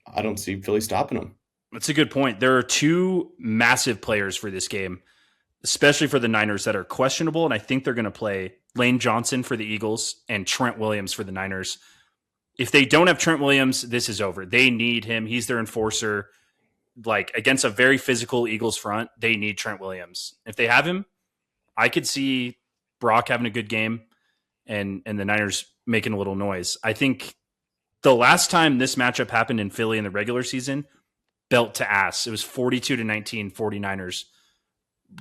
I don't see Philly stopping them. That's a good point. There are two massive players for this game, especially for the Niners, that are questionable, and I think they're going to play Lane Johnson for the Eagles and Trent Williams for the Niners. If they don't have Trent Williams, this is over. They need him. He's their enforcer. Like, against a very physical Eagles front, they need Trent Williams. If they have him, I could see Brock having a good game. and the Niners making a little noise. I think the last time this matchup happened in Philly in the regular season, belt to ass. It was 42-19, 49ers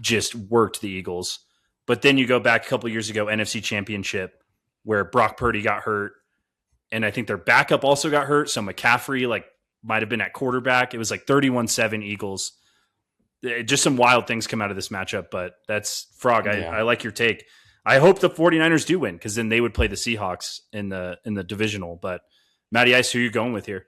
just worked the Eagles. But then you go back a couple of years ago, NFC Championship, where Brock Purdy got hurt, and I think their backup also got hurt. So McCaffrey might have been at quarterback. It was 31-7 Eagles. Just some wild things come out of this matchup, but that's Frog. Yeah. I like your take. I hope the 49ers do win, because then they would play the Seahawks in the divisional. But Matty Ice, who are you going with here?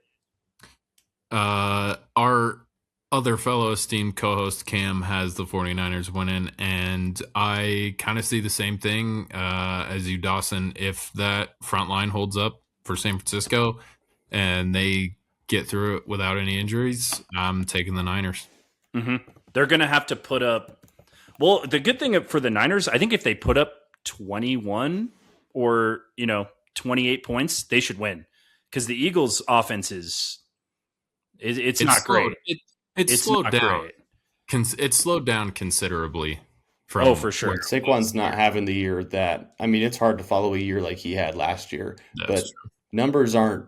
Our other fellow esteemed co-host Cam has the 49ers winning, and I kind of see the same thing as you, Dawson. If that front line holds up for San Francisco and they get through it without any injuries, I'm taking the Niners. Mm-hmm. They're going to have to put up – well, the good thing for the Niners, I think if they put up 21 or 28 points, they should win, because the Eagles' offense it's not great. It's slowed down. It's slowed down considerably. For sure. Saquon's not having the year that – I mean, it's hard to follow a year like he had last year. But numbers aren't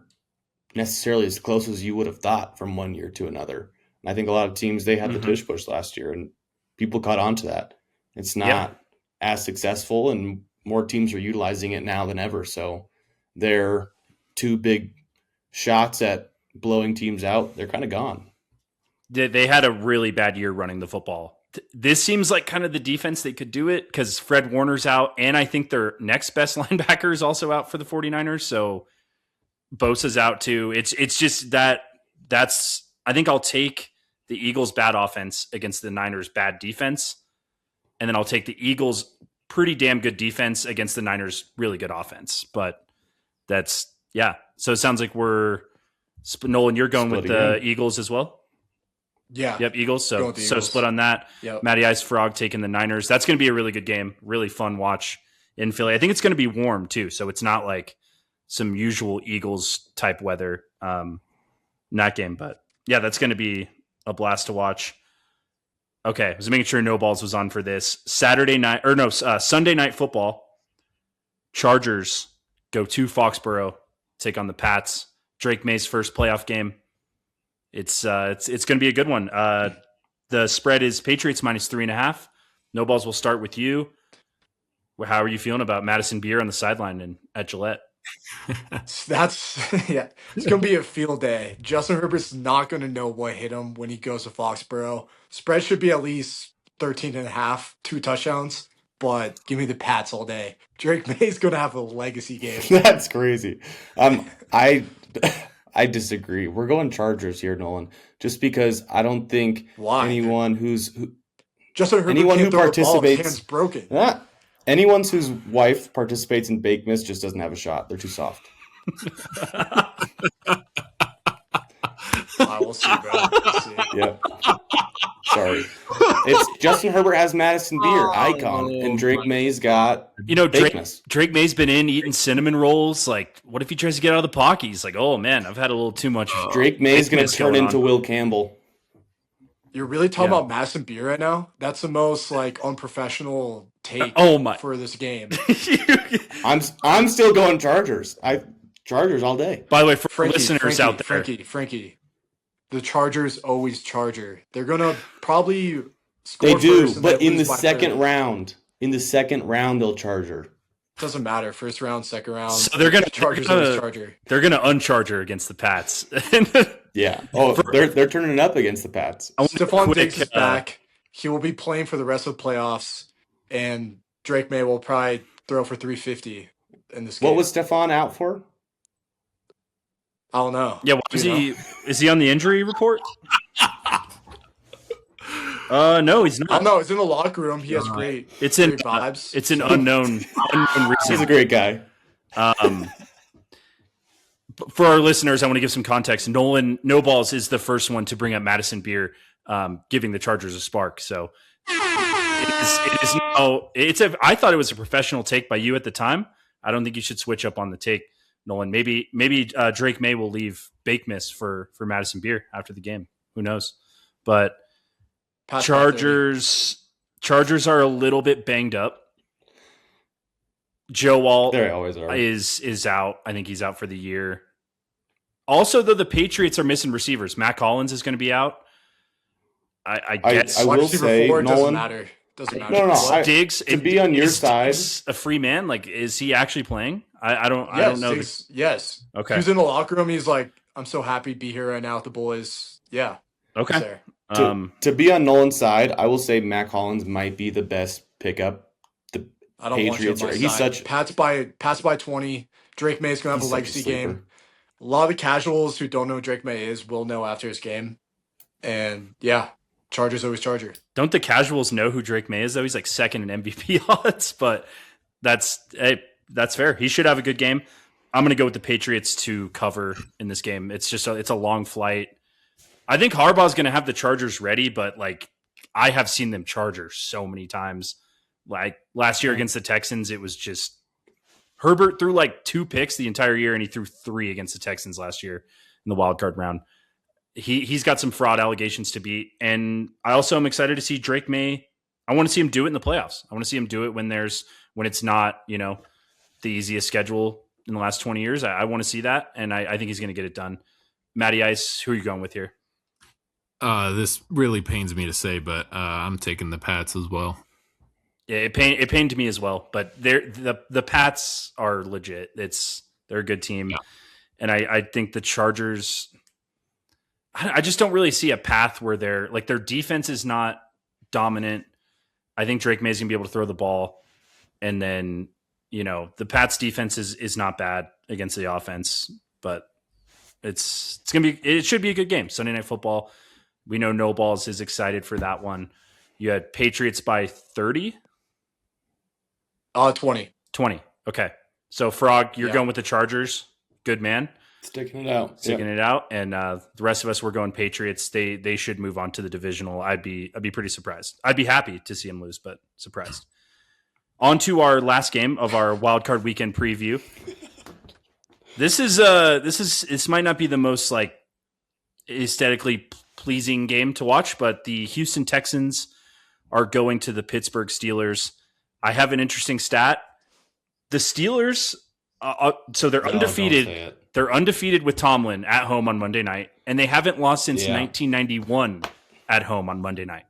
necessarily as close as you would have thought from one year to another. And I think a lot of teams, they had the tush push last year, and people caught on to that. It's not as successful, and more teams are utilizing it now than ever. So their two big shots at blowing teams out, they're kind of gone. They had a really bad year running the football. This seems like kind of the defense they could do it, because Fred Warner's out, and I think their next best linebacker is also out for the 49ers. So Bosa's out too. It's just that's I think I'll take the Eagles' bad offense against the Niners' bad defense, and then I'll take the Eagles' pretty damn good defense against the Niners' really good offense. But that's So it sounds like Nolan, you're going with the Eagles as well. Yeah. Yep, Eagles. So split on that. Yep. Matty Ice, Frog taking the Niners. That's going to be a really good game. Really fun watch in Philly. I think it's going to be warm too, so it's not like some usual Eagles type weather in that game. But yeah, that's going to be a blast to watch. Okay, I was making sure Noballs was on for this. Sunday Night Football. Chargers go to Foxborough, take on the Pats. Drake May's first playoff game. It's going to be a good one. The spread is Patriots -3.5. Noballs, will start with you. How are you feeling about Madison Beer on the sideline and at Gillette? It's going to be a field day. Justin Herbert's not going to know what hit him when he goes to Foxborough. Spread should be at least 13.5, 2 touchdowns, but give me the Pats all day. Drake May's going to have a legacy game. That's crazy. I disagree. We're going Chargers here, Nolan, just because I don't think anyone who participates, hands broken. Anyone whose wife participates in Bake Miss just doesn't have a shot. They're too soft. We'll see, bro. We'll see. Yeah. Sorry. It's Justin Herbert has Madison Beer, icon, and Drake May's got Drake May's been in eating cinnamon rolls. Like, what if he tries to get out of the pocket? He's like, oh man, I've had a little too much. Drake May's going to turn into Will Campbell. You're really talking about Madison Beer right now? That's the most unprofessional take for this game. I'm still going Chargers. Chargers all day. By the way, for listeners out there, Frankie, the Chargers always charger. They're gonna probably score. They do, but in the second round, they'll charger. Doesn't matter. First round, second round. So they're gonna Chargers charger. They're gonna uncharger against the Pats. Yeah. Oh, they're turning it up against the Pats. Stephon Diggs is back. He will be playing for the rest of the playoffs, and Drake May will probably throw for 350 in this game. What was Stephon out for? I don't know. Yeah, is he on the injury report? No, he's not. No, it's in the locker room. He has great vibes. It's an unknown reason. He's a great guy. For our listeners, I want to give some context. Noballs is the first one to bring up Madison Beer, giving the Chargers a spark. So I thought it was a professional take by you at the time. I don't think you should switch up on the take, Nolan. Maybe Drake May will leave Bake Miss for Madison Beer after the game. Who knows? But Chargers are a little bit banged up. Joe Walt they always are. is out. I think he's out for the year. Also, though, the Patriots are missing receivers. Matt Collins is going to be out. I guess. I will say, Nolan, doesn't matter. Doesn't matter. No. Diggs to be on your side, Diggs a free man. Like, is he actually playing? I don't know. Diggs, yes. Okay. He was in the locker room. He's like, I'm so happy to be here right now with the boys. Yeah. Okay. To be on Nolan's side, I will say Matt Collins might be the best pickup. The I don't Patriots want you on my side. Pats by 20. Drake May's gonna have a legacy game. A lot of the casuals who don't know who Drake May is will know after his game. And yeah, Chargers always Charger. Don't the casuals know who Drake May is though? He's like second in MVP odds, but that's fair. He should have a good game. I'm going to go with the Patriots to cover in this game. It's just it's a long flight. I think Harbaugh's going to have the Chargers ready, but like I have seen them Chargers so many times. Like last year against the Texans, it was just Herbert threw like 2 picks the entire year, and he threw 3 against the Texans last year in the wild card round. He's got some fraud allegations to beat, and I also am excited to see Drake May. I want to see him do it in the playoffs. I want to see him do it when it's not the easiest schedule in the last 20 years. I want to see that, and I think he's going to get it done. Matty Ice, who are you going with here? This really pains me to say, but I'm taking the Pats as well. Yeah, it pained me as well, but the Pats are legit. They're a good team, and I think the Chargers. I just don't really see a path where their defense is not dominant. I think Drake May's gonna be able to throw the ball, and then the Pats defense is not bad against the offense, but it should be a good game. Sunday Night Football. We know Noballs is excited for that one. You had Patriots by 30. 20. Okay. So Frog, you're going with the Chargers. Good man. Sticking it out. And the rest of us were going Patriots. They should move on to the divisional. I'd be pretty surprised. I'd be happy to see them lose, but surprised. On to our last game of our wildcard weekend preview. This might not be the most like aesthetically pleasing game to watch, but the Houston Texans are going to the Pittsburgh Steelers. I have an interesting stat. The Steelers, so they're undefeated. They're undefeated with Tomlin at home on Monday night, and they haven't lost since 1991 at home on Monday night.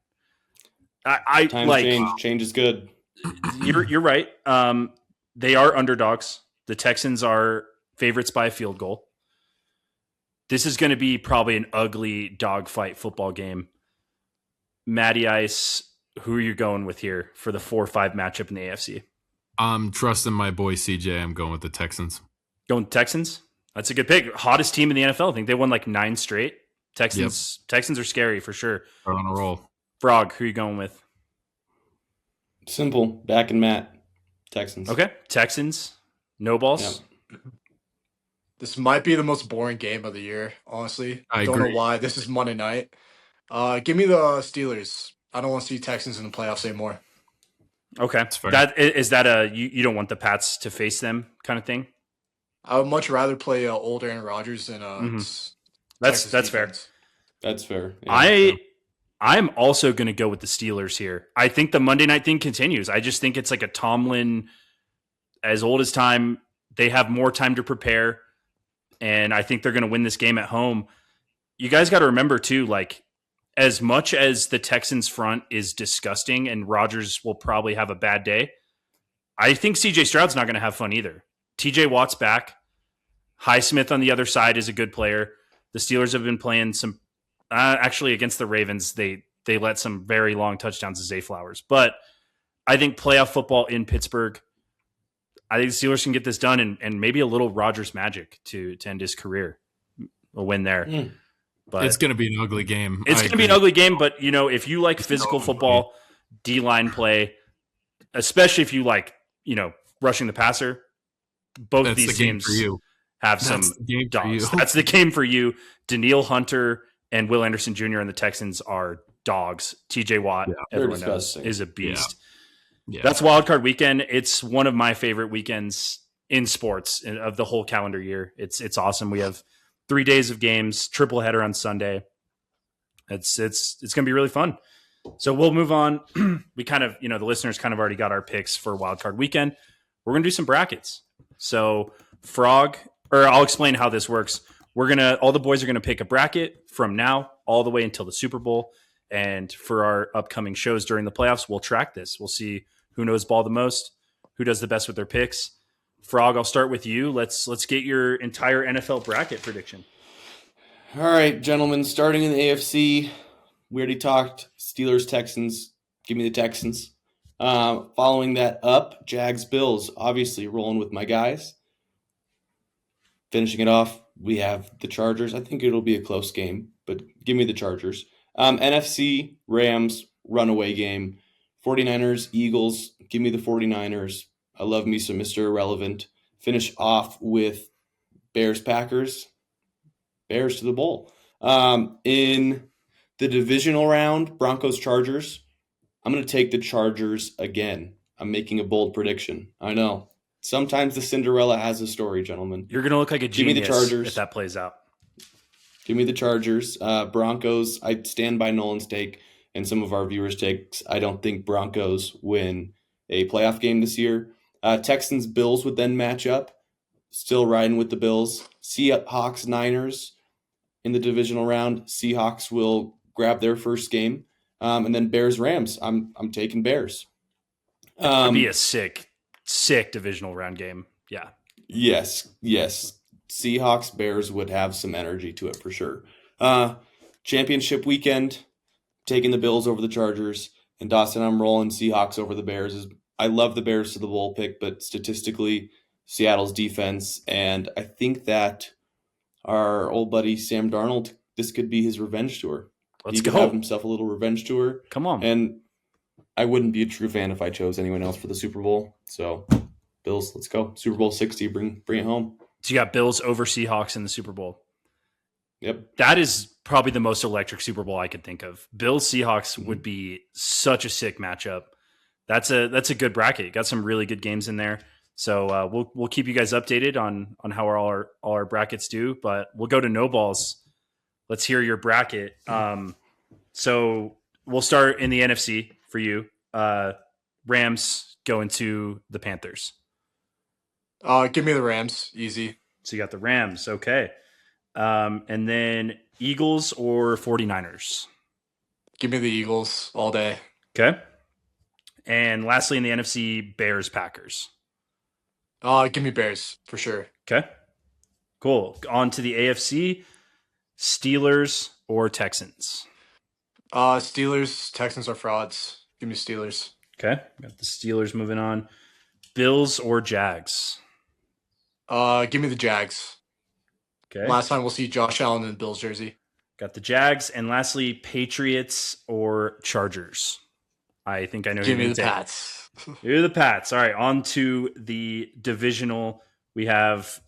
Change is good. You're right. They are underdogs. The Texans are favorites by a field goal. This is going to be probably an ugly dogfight football game. Matty Ice, who are you going with here for the 4-5 matchup in the AFC? I'm trusting my boy CJ. I'm going with the Texans. Going Texans? That's a good pick. Hottest team in the NFL. I think they won like 9 straight. Texans are scary for sure. They're on a roll. Frog, who are you going with? Simple. Back and Matt. Texans. Okay. Texans. No balls. Yeah. This might be the most boring game of the year, honestly. I don't agree. know why. This is Monday night. Give me the Steelers. I don't want to see Texans in the playoffs anymore. Okay. Is that you don't want the Pats to face them kind of thing? I would much rather play older Aaron Rodgers than That's fair. That's fair. Yeah, I'm also going to go with the Steelers here. I think the Monday night thing continues. I just think it's like a Tomlin as old as time. They have more time to prepare, and I think they're going to win this game at home. You guys got to remember too, like as much as the Texans front is disgusting and Rodgers will probably have a bad day, I think CJ Stroud's not going to have fun either. TJ Watt's back. Highsmith on the other side is a good player. The Steelers have been playing some actually against the Ravens. They let some very long touchdowns to Zay Flowers. But I think playoff football in Pittsburgh, I think the Steelers can get this done and maybe a little Rodgers magic to end his career. A win there. But it's going to be an ugly game. It's going to be an ugly game, but if you like physical football, D-line play, especially if you like, rushing the passer, both of these teams have some dogs. That's the game for you. Danielle Hunter and Will Anderson Jr. and the Texans are dogs. TJ Watt, everyone knows, is a beast. Yeah. That's wildcard weekend. It's one of my favorite weekends in sports of the whole calendar year. It's awesome. We have 3 days of games, triple header on Sunday. It's going to be really fun. So we'll move on. We kind of, the listeners kind of already got our picks for wildcard weekend. We're we're going to do some brackets. So I'll explain how this works. All the boys are going to pick a bracket from now all the way until the Super Bowl. And for our upcoming shows during the playoffs, we'll track this. We'll see who knows ball the most, who does the best with their picks. Frog, I'll start with you. Let's get your entire NFL bracket prediction. All right, gentlemen, starting in the AFC, we already talked Steelers, Texans. Give me the Texans. Following that up, Jags, Bills, obviously rolling with my guys. Finishing it off, we have the Chargers. I think it'll be a close game, but give me the Chargers. NFC, Rams, runaway game. 49ers, Eagles, give me the 49ers. I love me some Mr. Irrelevant. Finish off with Bears, Packers. Bears to the bowl. In the divisional round, Broncos, Chargers. I'm going to take the Chargers again. I'm making a bold prediction. I know. Sometimes the Cinderella has a story, gentlemen. You're going to look like a genius Give me the Chargers. If that plays out. Give me the Chargers. Broncos, I stand by Nolan's take and some of our viewers' takes. I don't think Broncos win a playoff game this year. Texans, Bills would then match up. Still riding with the Bills. Seahawks, Niners in the divisional round. Seahawks will grab their first game. And then Bears, Rams. I'm taking Bears. It'd be a sick divisional round game. Yeah. Yes. Seahawks, Bears would have some energy to it for sure. Championship weekend, taking the Bills over the Chargers. And Dawson, I'm rolling Seahawks over the Bears. I love the Bears to the bowl pick, but statistically, Seattle's defense. And I think that our old buddy Sam Darnold, this could be his revenge tour. He could have himself a little revenge tour. Come on. And I wouldn't be a true fan if I chose anyone else for the Super Bowl. So, Bills, let's go. Super Bowl 60, bring it home. So you got Bills over Seahawks in the Super Bowl. Yep. That is probably the most electric Super Bowl I could think of. Bills Seahawks would be such a sick matchup. That's a good bracket. Got some really good games in there. So we'll keep you guys updated on how all our brackets do. But we'll go to Noballs. Let's hear your bracket. So we'll start in the NFC for you. Rams go into the Panthers. Give me the Rams. Easy. So you got the Rams. Okay. And then Eagles or 49ers? Give me the Eagles all day. Okay. And lastly, in the NFC, Bears, Packers. Give me Bears for sure. Okay. Cool. On to the AFC, Steelers or Texans? Steelers. Texans are frauds. Give me Steelers. Okay. Got the Steelers moving on. Bills or Jags? Give me the Jags. Okay. Last time we'll see Josh Allen in the Bills jersey. Got the Jags. And lastly, Patriots or Chargers? I think I know. Give me the Pats. You're the Pats. All right. On to the divisional. We have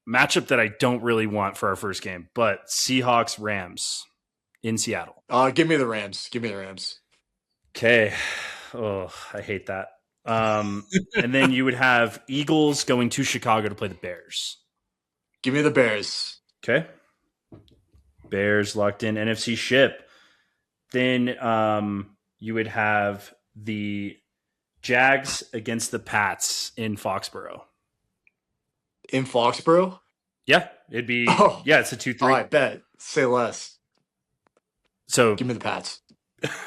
matchup that I don't really want for our first game, but Seahawks, Rams in Seattle. Give me the Rams. Give me the Rams. Okay. Oh, I hate that. And then you would have Eagles going to Chicago to play the Bears. Give me the Bears. Okay. Bears locked in. NFC ship. Then you would have the Jags against the Pats in Foxborough. In Foxborough? Yeah, it'd be. Oh. Yeah, it's a 2-3. All right, bet. Say less. So give me the Pats.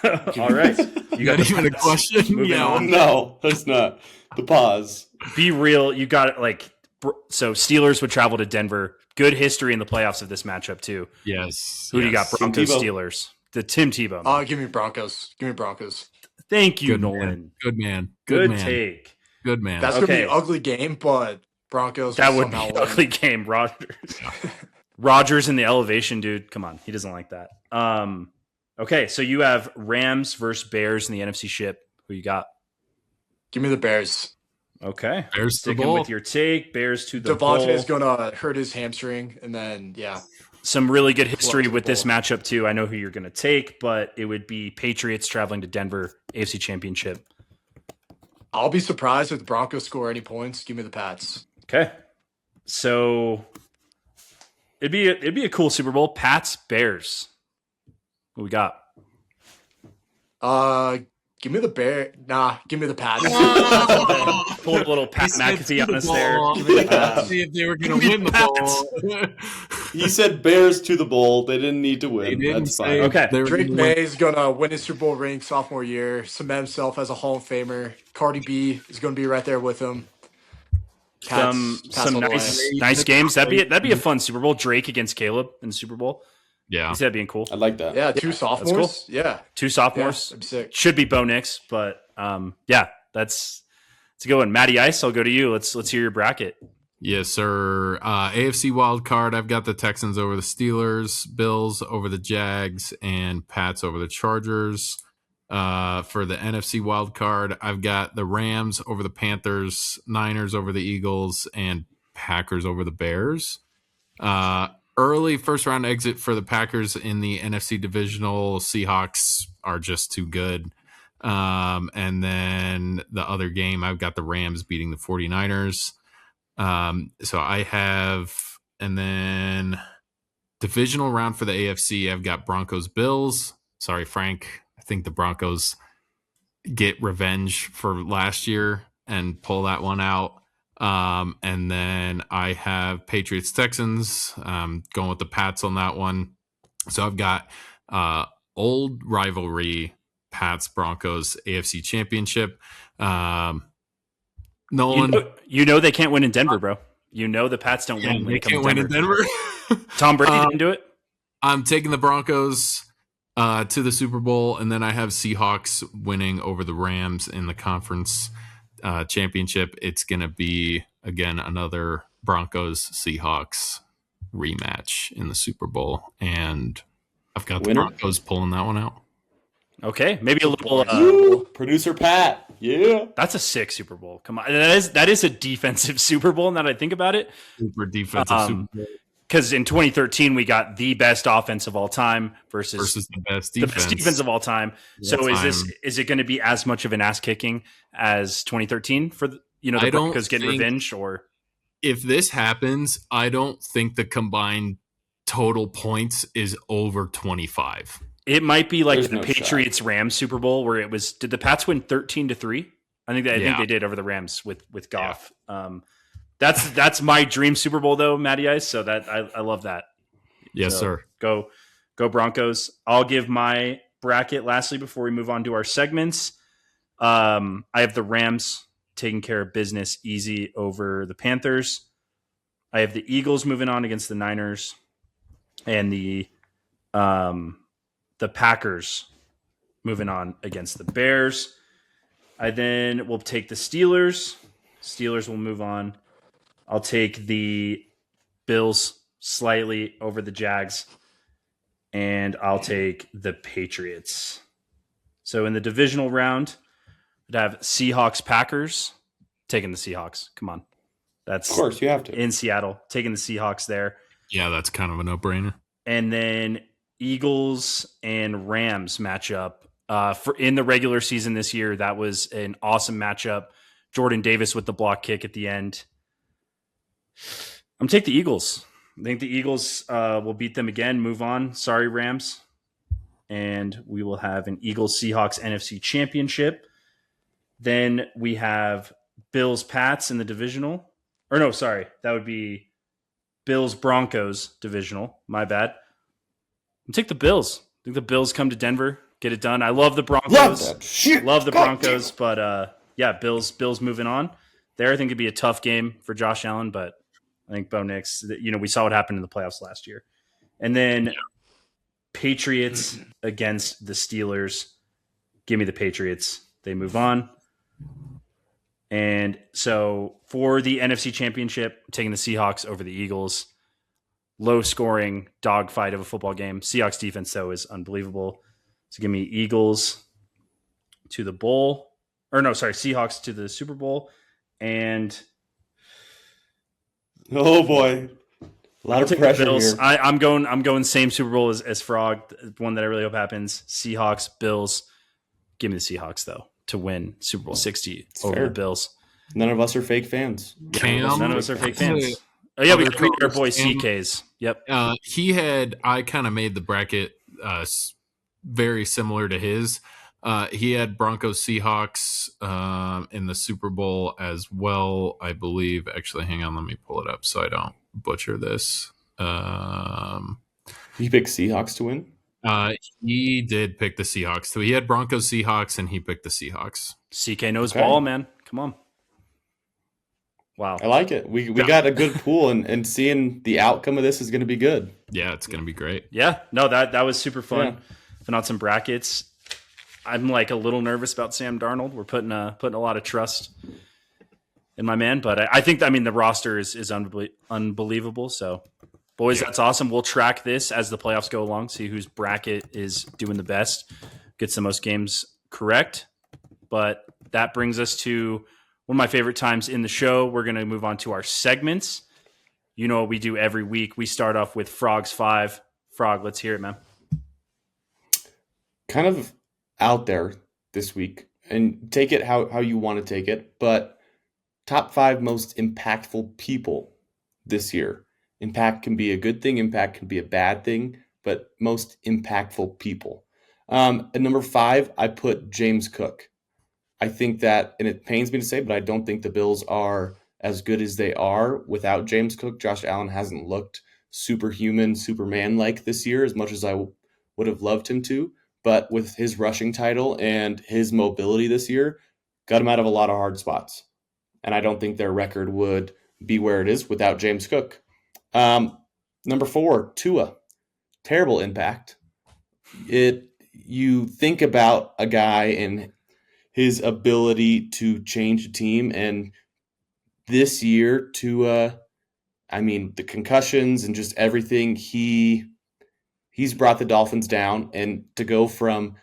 All right, you got even a question? Yeah, no, that's not the pause. Be real. You got it. Like, so Steelers would travel to Denver. Good history in the playoffs of this matchup too. Yes. Who do you got? Broncos, Steelers. The Tim Tebow. Give me Broncos. Give me Broncos. Thank you, Good Nolan. Man. Good man. Good man. take. Good man. That's gonna be an ugly game, but Broncos. That would be an ugly game. Rodgers in the elevation, dude. Come on, he doesn't like that. Okay, so you have Rams versus Bears in the NFC ship. Who you got? Give me the Bears. Okay. Bears sticking with your take. Bears to the bowl. Devontae is going to hurt his hamstring, and then, yeah. Some really good history with this matchup, too. I know who you're going to take, but it would be Patriots traveling to Denver, AFC Championship. I'll be surprised if the Broncos score any points. Give me the Pats. Okay. So it'd be a cool Super Bowl. Pats, Bears. What we got? Give me the Bear. Nah, give me the Pats. Pulled a little Pat McAfee on us there. Give me the Pats. See if they were going to win the ball. He said Bears to the bowl. They didn't need to win. That's fine. Okay. Drake May is going to win his Super Bowl ring sophomore year, cement himself as a Hall of Famer. Cardi B is going to be right there with him. Some nice games. That'd be a fun Super Bowl. Drake against Caleb in the Super Bowl. Yeah. You said that'd being cool. I like that. Yeah, two sophomores. That's cool. Yeah. Two sophomores. That'd be sick. Should be Bo Nix, but yeah, that's a good one. Matty Ice, I'll go to you. Let's hear your bracket. Yes, sir. AFC wild card. I've got the Texans over the Steelers, Bills over the Jags, and Pats over the Chargers. For the NFC wild card, I've got the Rams over the Panthers, Niners over the Eagles, and Packers over the Bears. Early first round exit for the Packers in the NFC divisional. Seahawks are just too good. And then the other game, I've got the Rams beating the 49ers. So I have, and then divisional round for the AFC, I've got Broncos Bills. Sorry, Frank. I think the Broncos get revenge for last year and pull that one out. And then I have Patriots Texans, going with the Pats on that one. So I've got old rivalry, Pats Broncos AFC Championship. Nolan, you know they can't win in Denver, bro. You know the Pats don't win. They can't win in Denver. Tom Brady didn't do it. I'm taking the Broncos to the Super Bowl, and then I have Seahawks winning over the Rams in the conference championship. It's going to be, again, another Broncos-Seahawks rematch in the Super Bowl, and I've got the Broncos pulling that one out. Okay, maybe a little producer Pat. Yeah, that's a sick Super Bowl. Come on, that is a defensive Super Bowl. Now that I think about it, super defensive Super Bowl. Because in 2013 we got the best offense of all time versus the best defense of all time. So is it going to be as much of an ass kicking as 2013 for the Broncos getting revenge? Or if this happens, I don't think the combined total points is over 25. It might be like the Patriots Rams Super Bowl where it was. Did the Pats win 13-3? I think they did over the Rams with Goff. Yeah. That's my dream Super Bowl though, Matty Ice. So that I love that. Yes, sir. Go Broncos. I'll give my bracket lastly before we move on to our segments. I have the Rams taking care of business easy over the Panthers. I have the Eagles moving on against the Niners, and the Packers moving on against the Bears. I then will take the Steelers. Steelers will move on. I'll take the Bills slightly over the Jags, and I'll take the Patriots. So in the divisional round, I'd have Seahawks-Packers. Taking the Seahawks. Come on. That's of course you have to. In Seattle. Taking the Seahawks there. Yeah, that's kind of a no-brainer. And then Eagles and Rams matchup. In the regular season this year, that was an awesome matchup. Jordan Davis with the block kick at the end. I'm taking the Eagles. I think the Eagles will beat them again, move on. Sorry, Rams. And we will have an Eagles-Seahawks NFC Championship. Then we have Bills-Pats in the divisional. Or no, sorry. That would be Bills-Broncos divisional. My bad. I'll take the Bills. I think the Bills come to Denver, get it done. I love the Broncos. Love the Broncos, but yeah, Bills moving on. There, I think it'd be a tough game for Josh Allen, but I think Bo Nix, we saw what happened in the playoffs last year. And then Patriots against the Steelers. Give me the Patriots. They move on. And so for the NFC Championship, I'm taking the Seahawks over the Eagles. Low scoring dogfight of a football game. Seahawks defense, though, is unbelievable. So give me Eagles to the bowl. Or no, sorry, Seahawks to the Super Bowl. And oh boy, a lot of pressure here. I'm going same Super Bowl as Frog. One that I really hope happens. Seahawks, Bills. Give me the Seahawks though to win Super Bowl 60 over the Bills. None of us are fake fans. None of us are fake fans. Oh yeah, we got our boy CK's. Yep. I kind of made the bracket very similar to his. He had Broncos Seahawks in the Super Bowl as well, I believe. Actually, hang on, let me pull it up so I don't butcher this. He picked Seahawks to win? He did pick the Seahawks. So he had Broncos Seahawks and he picked the Seahawks. CK knows ball, man. Come on. Wow. I like it. We got a good pool, and seeing the outcome of this is going to be good. Yeah, it's going to be great. Yeah. No, that was super fun. Yeah. Putting out some brackets. I'm like a little nervous about Sam Darnold. We're putting a lot of trust in my man, but I think, the roster is unbelievable. So, boys, That's awesome. We'll track this as the playoffs go along, see whose bracket is doing the best, gets the most games correct. But that brings us to one of my favorite times in the show. We're going to move on to our segments. You know what we do every week. We start off with Frog's 5. Frog, let's hear it, man. Kind of out there this week, and take it how you want to take it, but top 5 most impactful people this year. Impact can be a good thing, impact can be a bad thing, but most impactful people. At number 5, I put James Cook. I think that, and it pains me to say, but I don't think the Bills are as good as they are without James Cook. Josh Allen hasn't looked superhuman, Superman-like this year as much as I would have loved him to. But with his rushing title and his mobility this year, got him out of a lot of hard spots. And I don't think their record would be where it is without James Cook. Number 4, Tua. Terrible impact. You think about a guy and his ability to change a team, and this year, Tua, the concussions and just everything, he's brought the Dolphins down, and to go from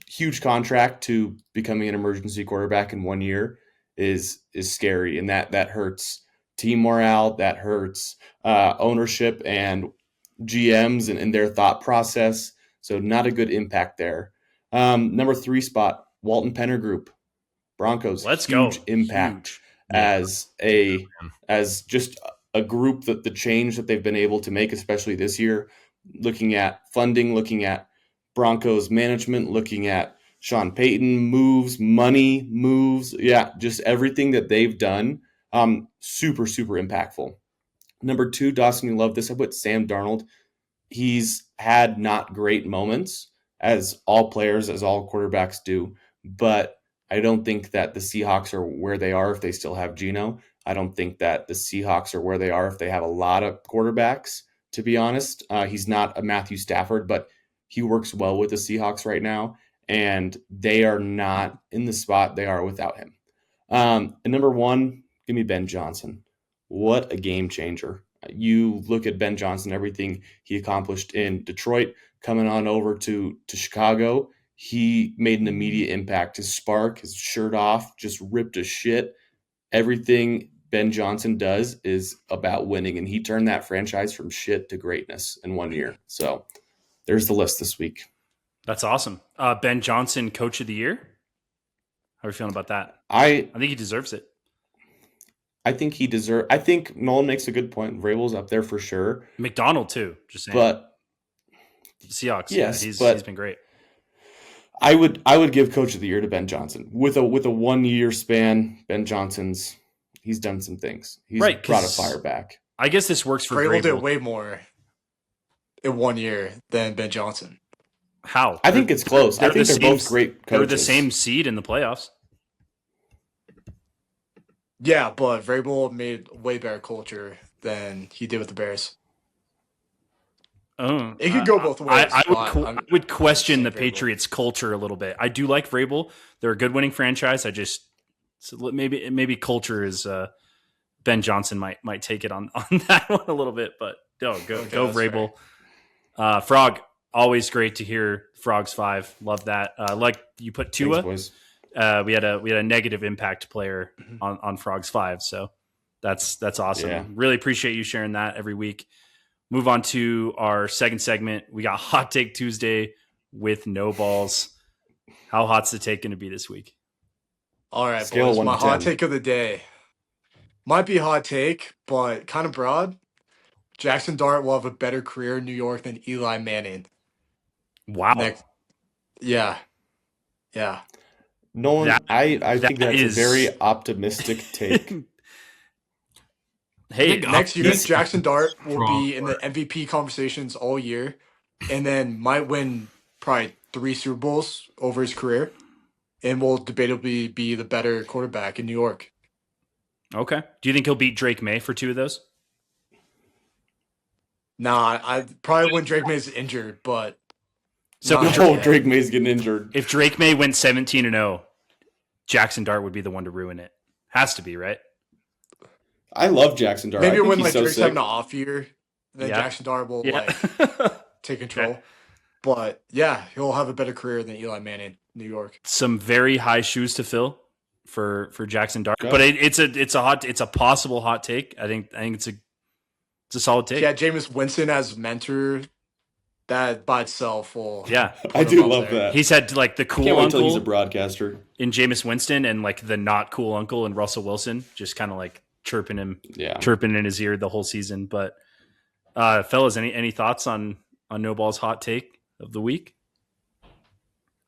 huge contract to becoming an emergency quarterback in 1 year is scary, and that hurts team morale, that hurts ownership and GMs and their thought process. So not a good impact there. Number 3 spot, Walton Penner Group, Broncos. Let's huge go. Impact as just a group, that the change that they've been able to make, especially this year, looking at funding, looking at Broncos management, looking at Sean Payton money moves. Yeah, just everything that they've done. Super, super impactful. Number 2, Dawson, you love this. I put Sam Darnold. He's had not great moments, as all players, as all quarterbacks do, but I don't think that the Seahawks are where they are if they still have Geno. I don't think that the Seahawks are where they are if they have a lot of quarterbacks, to be honest. He's not a Matthew Stafford, but he works well with the Seahawks right now, and they are not in the spot they are without him. And number 1, give me Ben Johnson. What a game changer. You look at Ben Johnson, everything he accomplished in Detroit, coming on over to Chicago, he made an immediate impact. His spark, his shirt off, just ripped a shit. Everything Ben Johnson does is about winning, and he turned that franchise from shit to greatness in 1 year. So there's the list this week. That's awesome. Ben Johnson, Coach of the Year? How are you feeling about that? I think he deserves it. I think Nolan makes a good point. Vrabel's up there for sure. McDonald too, just saying. But Seahawks, yes, he's been great. I would give Coach of the Year to Ben Johnson. With a 1 year span, Ben Johnson's he's done some things. He's brought a fire back. I guess this works for Vrabel did way more in 1 year than Ben Johnson. How? I think it's close. I think they're both great coaches. They're the same seed in the playoffs. Yeah, but Vrabel made way better culture than he did with the Bears. Oh, it could go both ways. I would question the Patriots' culture a little bit. I do like Vrabel; they're a good winning franchise. Maybe culture is Ben Johnson might take it on that one a little bit, but go Vrabel. Frog, always great to hear Frog's 5. Love that. Like you put Tua. Thanks, boys. We had a negative impact player on Frog's 5, so that's awesome. Yeah. Really appreciate you sharing that every week. Move on to our second segment. We got Hot Take Tuesday with Noballs. How hot's the take going to be this week? All right, boys. My hot take of the day might be a hot take, but kind of broad. Jackson Dart will have a better career in New York than Eli Manning. Wow. Yeah. Yeah. Nolan, I think that's a very optimistic take. Hey, next year, Jackson Dart will be in the MVP conversations all year, and then might win probably 3 Super Bowls over his career, and will debatably be the better quarterback in New York. Okay. Do you think he'll beat Drake May for 2 of those? Nah, I probably when Drake May's injured, but Drake May's getting injured. If Drake May went 17-0, Jackson Dart would be the one to ruin it. Has to be, right? I love Jackson Dart. Maybe when Drake's having an off year, then Yeah. Jackson Dart will take control. Okay. But yeah, he'll have a better career than Eli Manning in New York. Some very high shoes to fill for Jackson Dart, Okay. but it's a possible hot take. I think it's a solid take. Yeah, Jameis Winston as mentor, that by itself will. Yeah, I do love that. He's had like the cool Can't wait till uncle he's a broadcaster in Jameis Winston, and like the not cool uncle in Russell Wilson, just kind of like chirping in his ear the whole season. But fellas, any thoughts on Noballs' hot take of the week?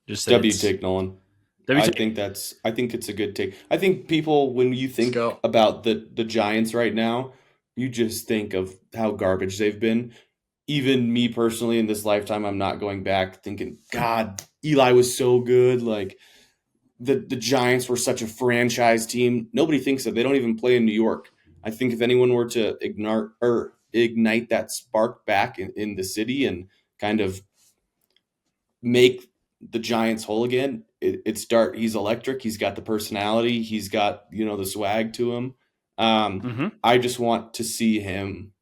Just W take, Nolan. I think it's a good take. I think people, when you think about the Giants right now, you just think of how garbage they've been. Even me personally, in this lifetime, I'm not going back thinking, God, Eli was so good. Like the Giants were such a franchise team. Nobody thinks that. They don't even play in New York. I think if anyone were to ignite that spark back in the city and kind of make the Giants whole again, it's Dart. He's electric. He's got the personality. He's got, the swag to him. I just want to see him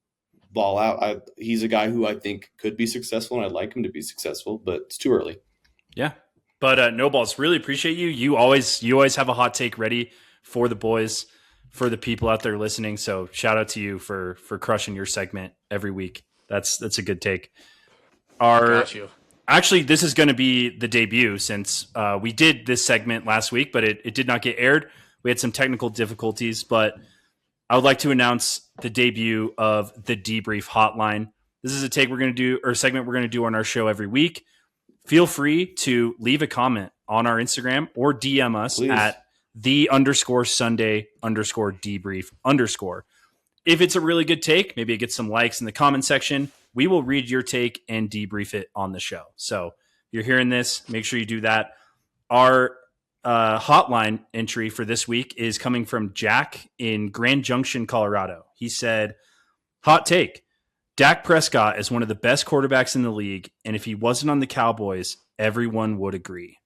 ball out. He's a guy who I think could be successful, and I'd like him to be successful, but it's too early. Yeah. But Noballs, really appreciate you. You always have a hot take ready for the boys, for the people out there listening. So shout out to you for crushing your segment every week. That's a good take. Got you. Actually, this is going to be the debut since we did this segment last week, but it did not get aired. We had some technical difficulties, but I would like to announce the debut of the Debrief Hotline. This is a take we're going to do, or segment we're going to do on our show every week. Feel free to leave a comment on our Instagram or DM us at _Sunday_Debrief_. If it's a really good take, maybe it gets some likes in the comment section, we will read your take and debrief it on the show. So if you're hearing this, make sure you do that. Our hotline entry for this week is coming from Jack in Grand Junction, Colorado. He said, hot take. Dak Prescott is one of the best quarterbacks in the league, and if he wasn't on the Cowboys, everyone would agree.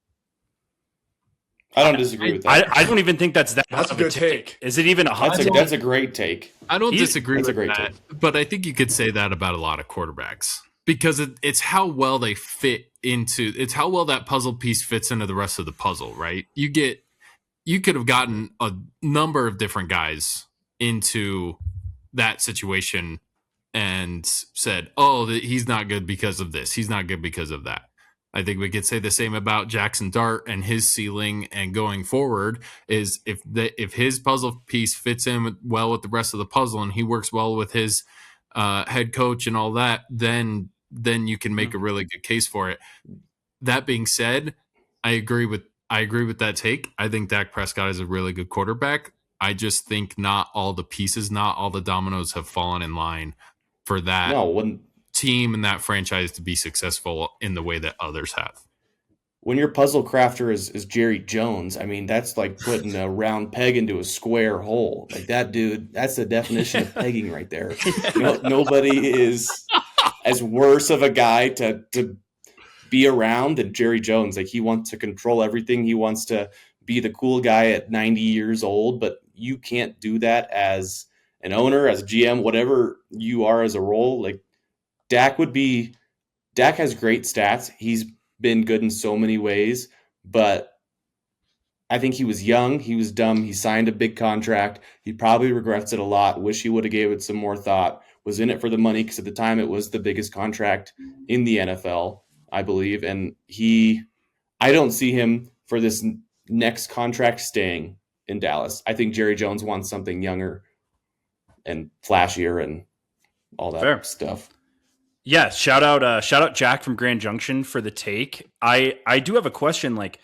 I don't disagree with that. I don't even think that's that. That's a good take. Is it even a hot take? That's a great take. I don't disagree with that, but I think you could say that about a lot of quarterbacks because it's how well they fit into. It's how well that puzzle piece fits into the rest of the puzzle, right? You could have gotten a number of different guys into that situation and said, "Oh, he's not good because of this. He's not good because of that." I think we could say the same about Jackson Dart and his ceiling and going forward is if his puzzle piece fits in well with the rest of the puzzle and he works well with his head coach and all that, then you can make a really good case for it. That being said, I agree with that take. I think Dak Prescott is a really good quarterback. I just think not all the pieces, not all the dominoes have fallen in line for that team and that franchise to be successful in the way that others have. When your puzzle crafter is Jerry Jones, I mean, that's like putting a round peg into a square hole. Like that dude, that's the definition of pegging right there. Nobody is as worse of a guy to be around than Jerry Jones. Like he wants to control everything. He wants to be the cool guy at 90 years old, but you can't do that as an owner, as a GM, whatever you are as a role. Like Dak has great stats. He's been good in so many ways, but I think he was young. He was dumb. He signed a big contract. He probably regrets it a lot. Wish he would have gave it some more thought. Was in it for the money because at the time it was the biggest contract in the NFL, I believe. And I don't see him for this next contract staying in Dallas. I think Jerry Jones wants something younger and flashier and all that stuff. Yeah, shout out Jack from Grand Junction for the take. I do have a question. Like,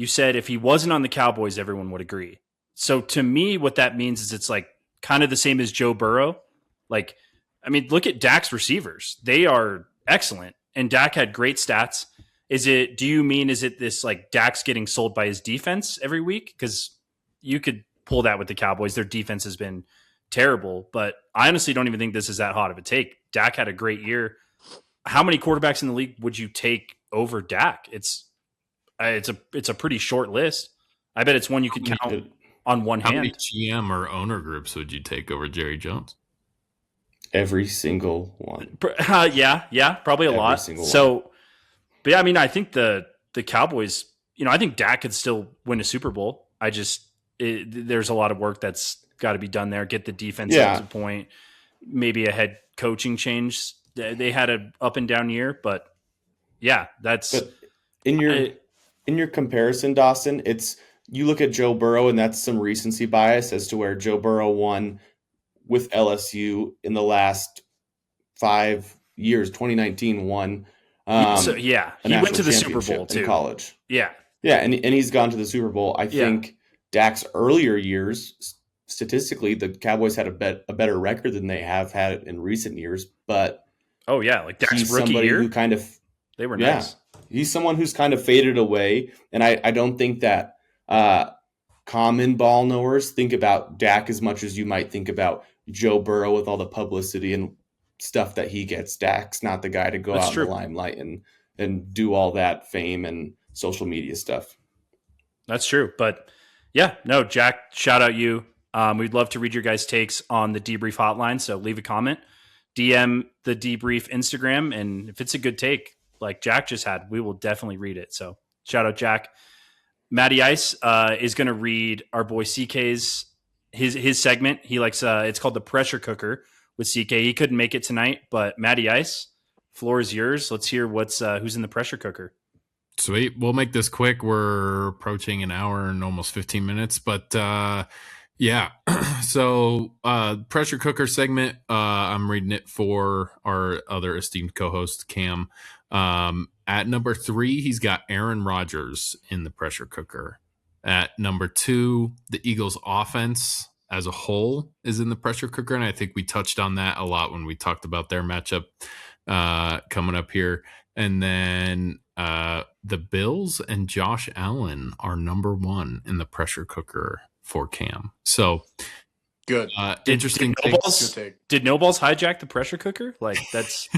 you said if he wasn't on the Cowboys, everyone would agree. So to me, what that means is it's like kind of the same as Joe Burrow. Like, I mean, look at Dak's receivers. They are excellent. And Dak had great stats. Is it this like Dak's getting sold by his defense every week? Because you could pull that with the Cowboys. Their defense has been terrible, but I honestly don't even think this is that hot of a take. Dak had a great year. How many quarterbacks in the league would you take over Dak? It's a pretty short list. I bet it's one you could count on one hand. How many GM or owner groups would you take over Jerry Jones? Every single one. Yeah, probably a lot. So, but yeah, I mean, I think the Cowboys, I think Dak could still win a Super Bowl. There's a lot of work that's got to be done there. Get the defense up to point. Maybe a head coaching change. They had an up and down year, but yeah, that's in your comparison, Dawson. You look at Joe Burrow, and that's some recency bias as to where Joe Burrow won with LSU in the last 5 years. 2019 won. He went to the Super Bowl too in college. Yeah, and he's gone to the Super Bowl. I think Dak's earlier years, statistically, the Cowboys had a better record than they have had in recent years. But like Dak's rookie year, who kind of they were nice. He's someone who's kind of faded away, and I don't think that common ball knowers think about Dak as much as you might think about Joe Burrow with all the publicity and stuff that he gets. Dak's not the guy to go out in the limelight and do all that fame and social media stuff. That's true. But yeah, no, Jack, shout out you. We'd love to read your guys' takes on the Debrief hotline. So leave a comment, DM the Debrief Instagram. And if it's a good take like Jack just had, we will definitely read it. So shout out Jack. Matty Ice is going to read our boy CK's his segment. He likes it's called the Pressure Cooker with CK. He couldn't make it tonight, but Matty Ice, floor is yours. Let's hear who's in the pressure cooker. Sweet. We'll make this quick. We're approaching an hour and almost 15 minutes, but yeah. So pressure cooker segment. I'm reading it for our other esteemed co-host Cam. At number 3, he's got Aaron Rodgers in the pressure cooker. At number 2, the Eagles offense as a whole is in the pressure cooker. And I think we touched on that a lot when we talked about their matchup coming up here. And then the Bills and Josh Allen are number 1 in the pressure cooker for Cam. So good. Interesting. Did Noballs hijack the pressure cooker? Like that's,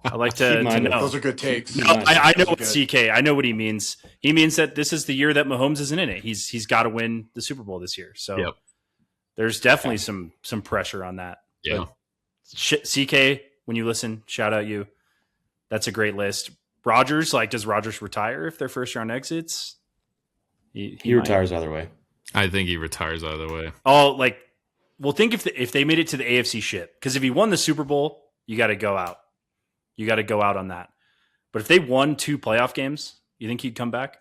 I like to know. Those are good takes. No, I know what CK. I know what he means. He means that this is the year that Mahomes isn't in it. He's got to win the Super Bowl this year. So there's definitely some pressure on that. Yeah. But CK, when you listen, shout out you. That's a great list. Rodgers, does Rodgers retire if their first round exits? He retires either way. I think he retires either way. Oh, well, think if they made it to the AFC ship, because if he won the Super Bowl, you got to go out. You got to go out on that. But if they won 2 playoff games, you think he'd come back?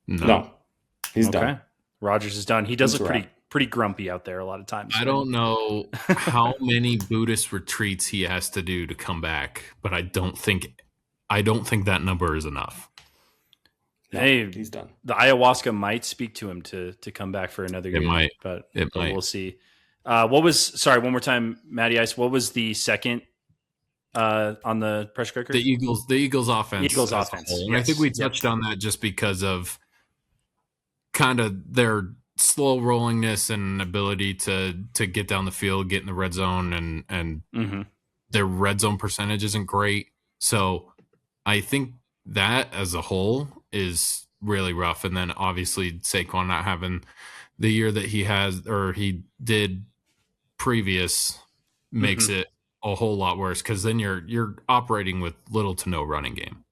No. He's done. Rodgers is done. He does look pretty grumpy out there a lot of times. I don't know how many Buddhist retreats he has to do to come back, but I don't think that number is enough. Hey, he's done. The ayahuasca might speak to him to come back for another year. It might. But might. We'll see. One more time, Matty Ice. What was the second on the pressure cooker? The Eagles offense. Eagles offense. Yes. And I think we touched on that just because of kind of their slow rollingness and ability to get down the field, get in the red zone, and their red zone percentage isn't great. So I think that as a whole is really rough. And then obviously Saquon not having the year that he has or he did previous makes it a whole lot worse, because then you're operating with little to no running game.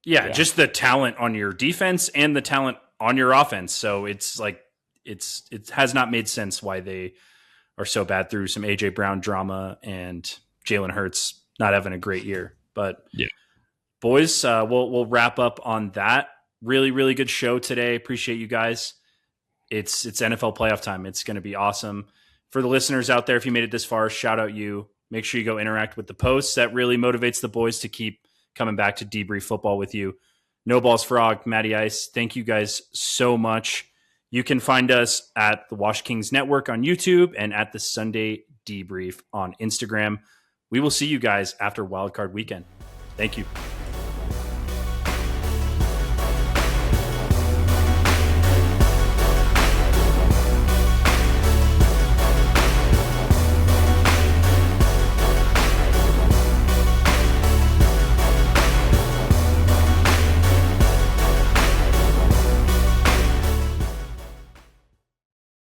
Yeah, just the talent on your defense and the talent on your offense. So it's like it has not made sense why they are so bad through some AJ Brown drama and Jalen Hurts not having a great year. But boys, we'll wrap up on that. Really, really good show today. Appreciate you guys. It's NFL playoff time. It's going to be awesome. For the listeners out there, if you made it this far, shout out you. Make sure you go interact with the posts. That really motivates the boys to keep coming back to Debrief Football with you. Noballs, Frog, Matty Ice, thank you guys so much. You can find us at the Wash Kings Network on YouTube and at the Sunday Debrief on Instagram. We will see you guys after Wildcard Weekend. Thank you.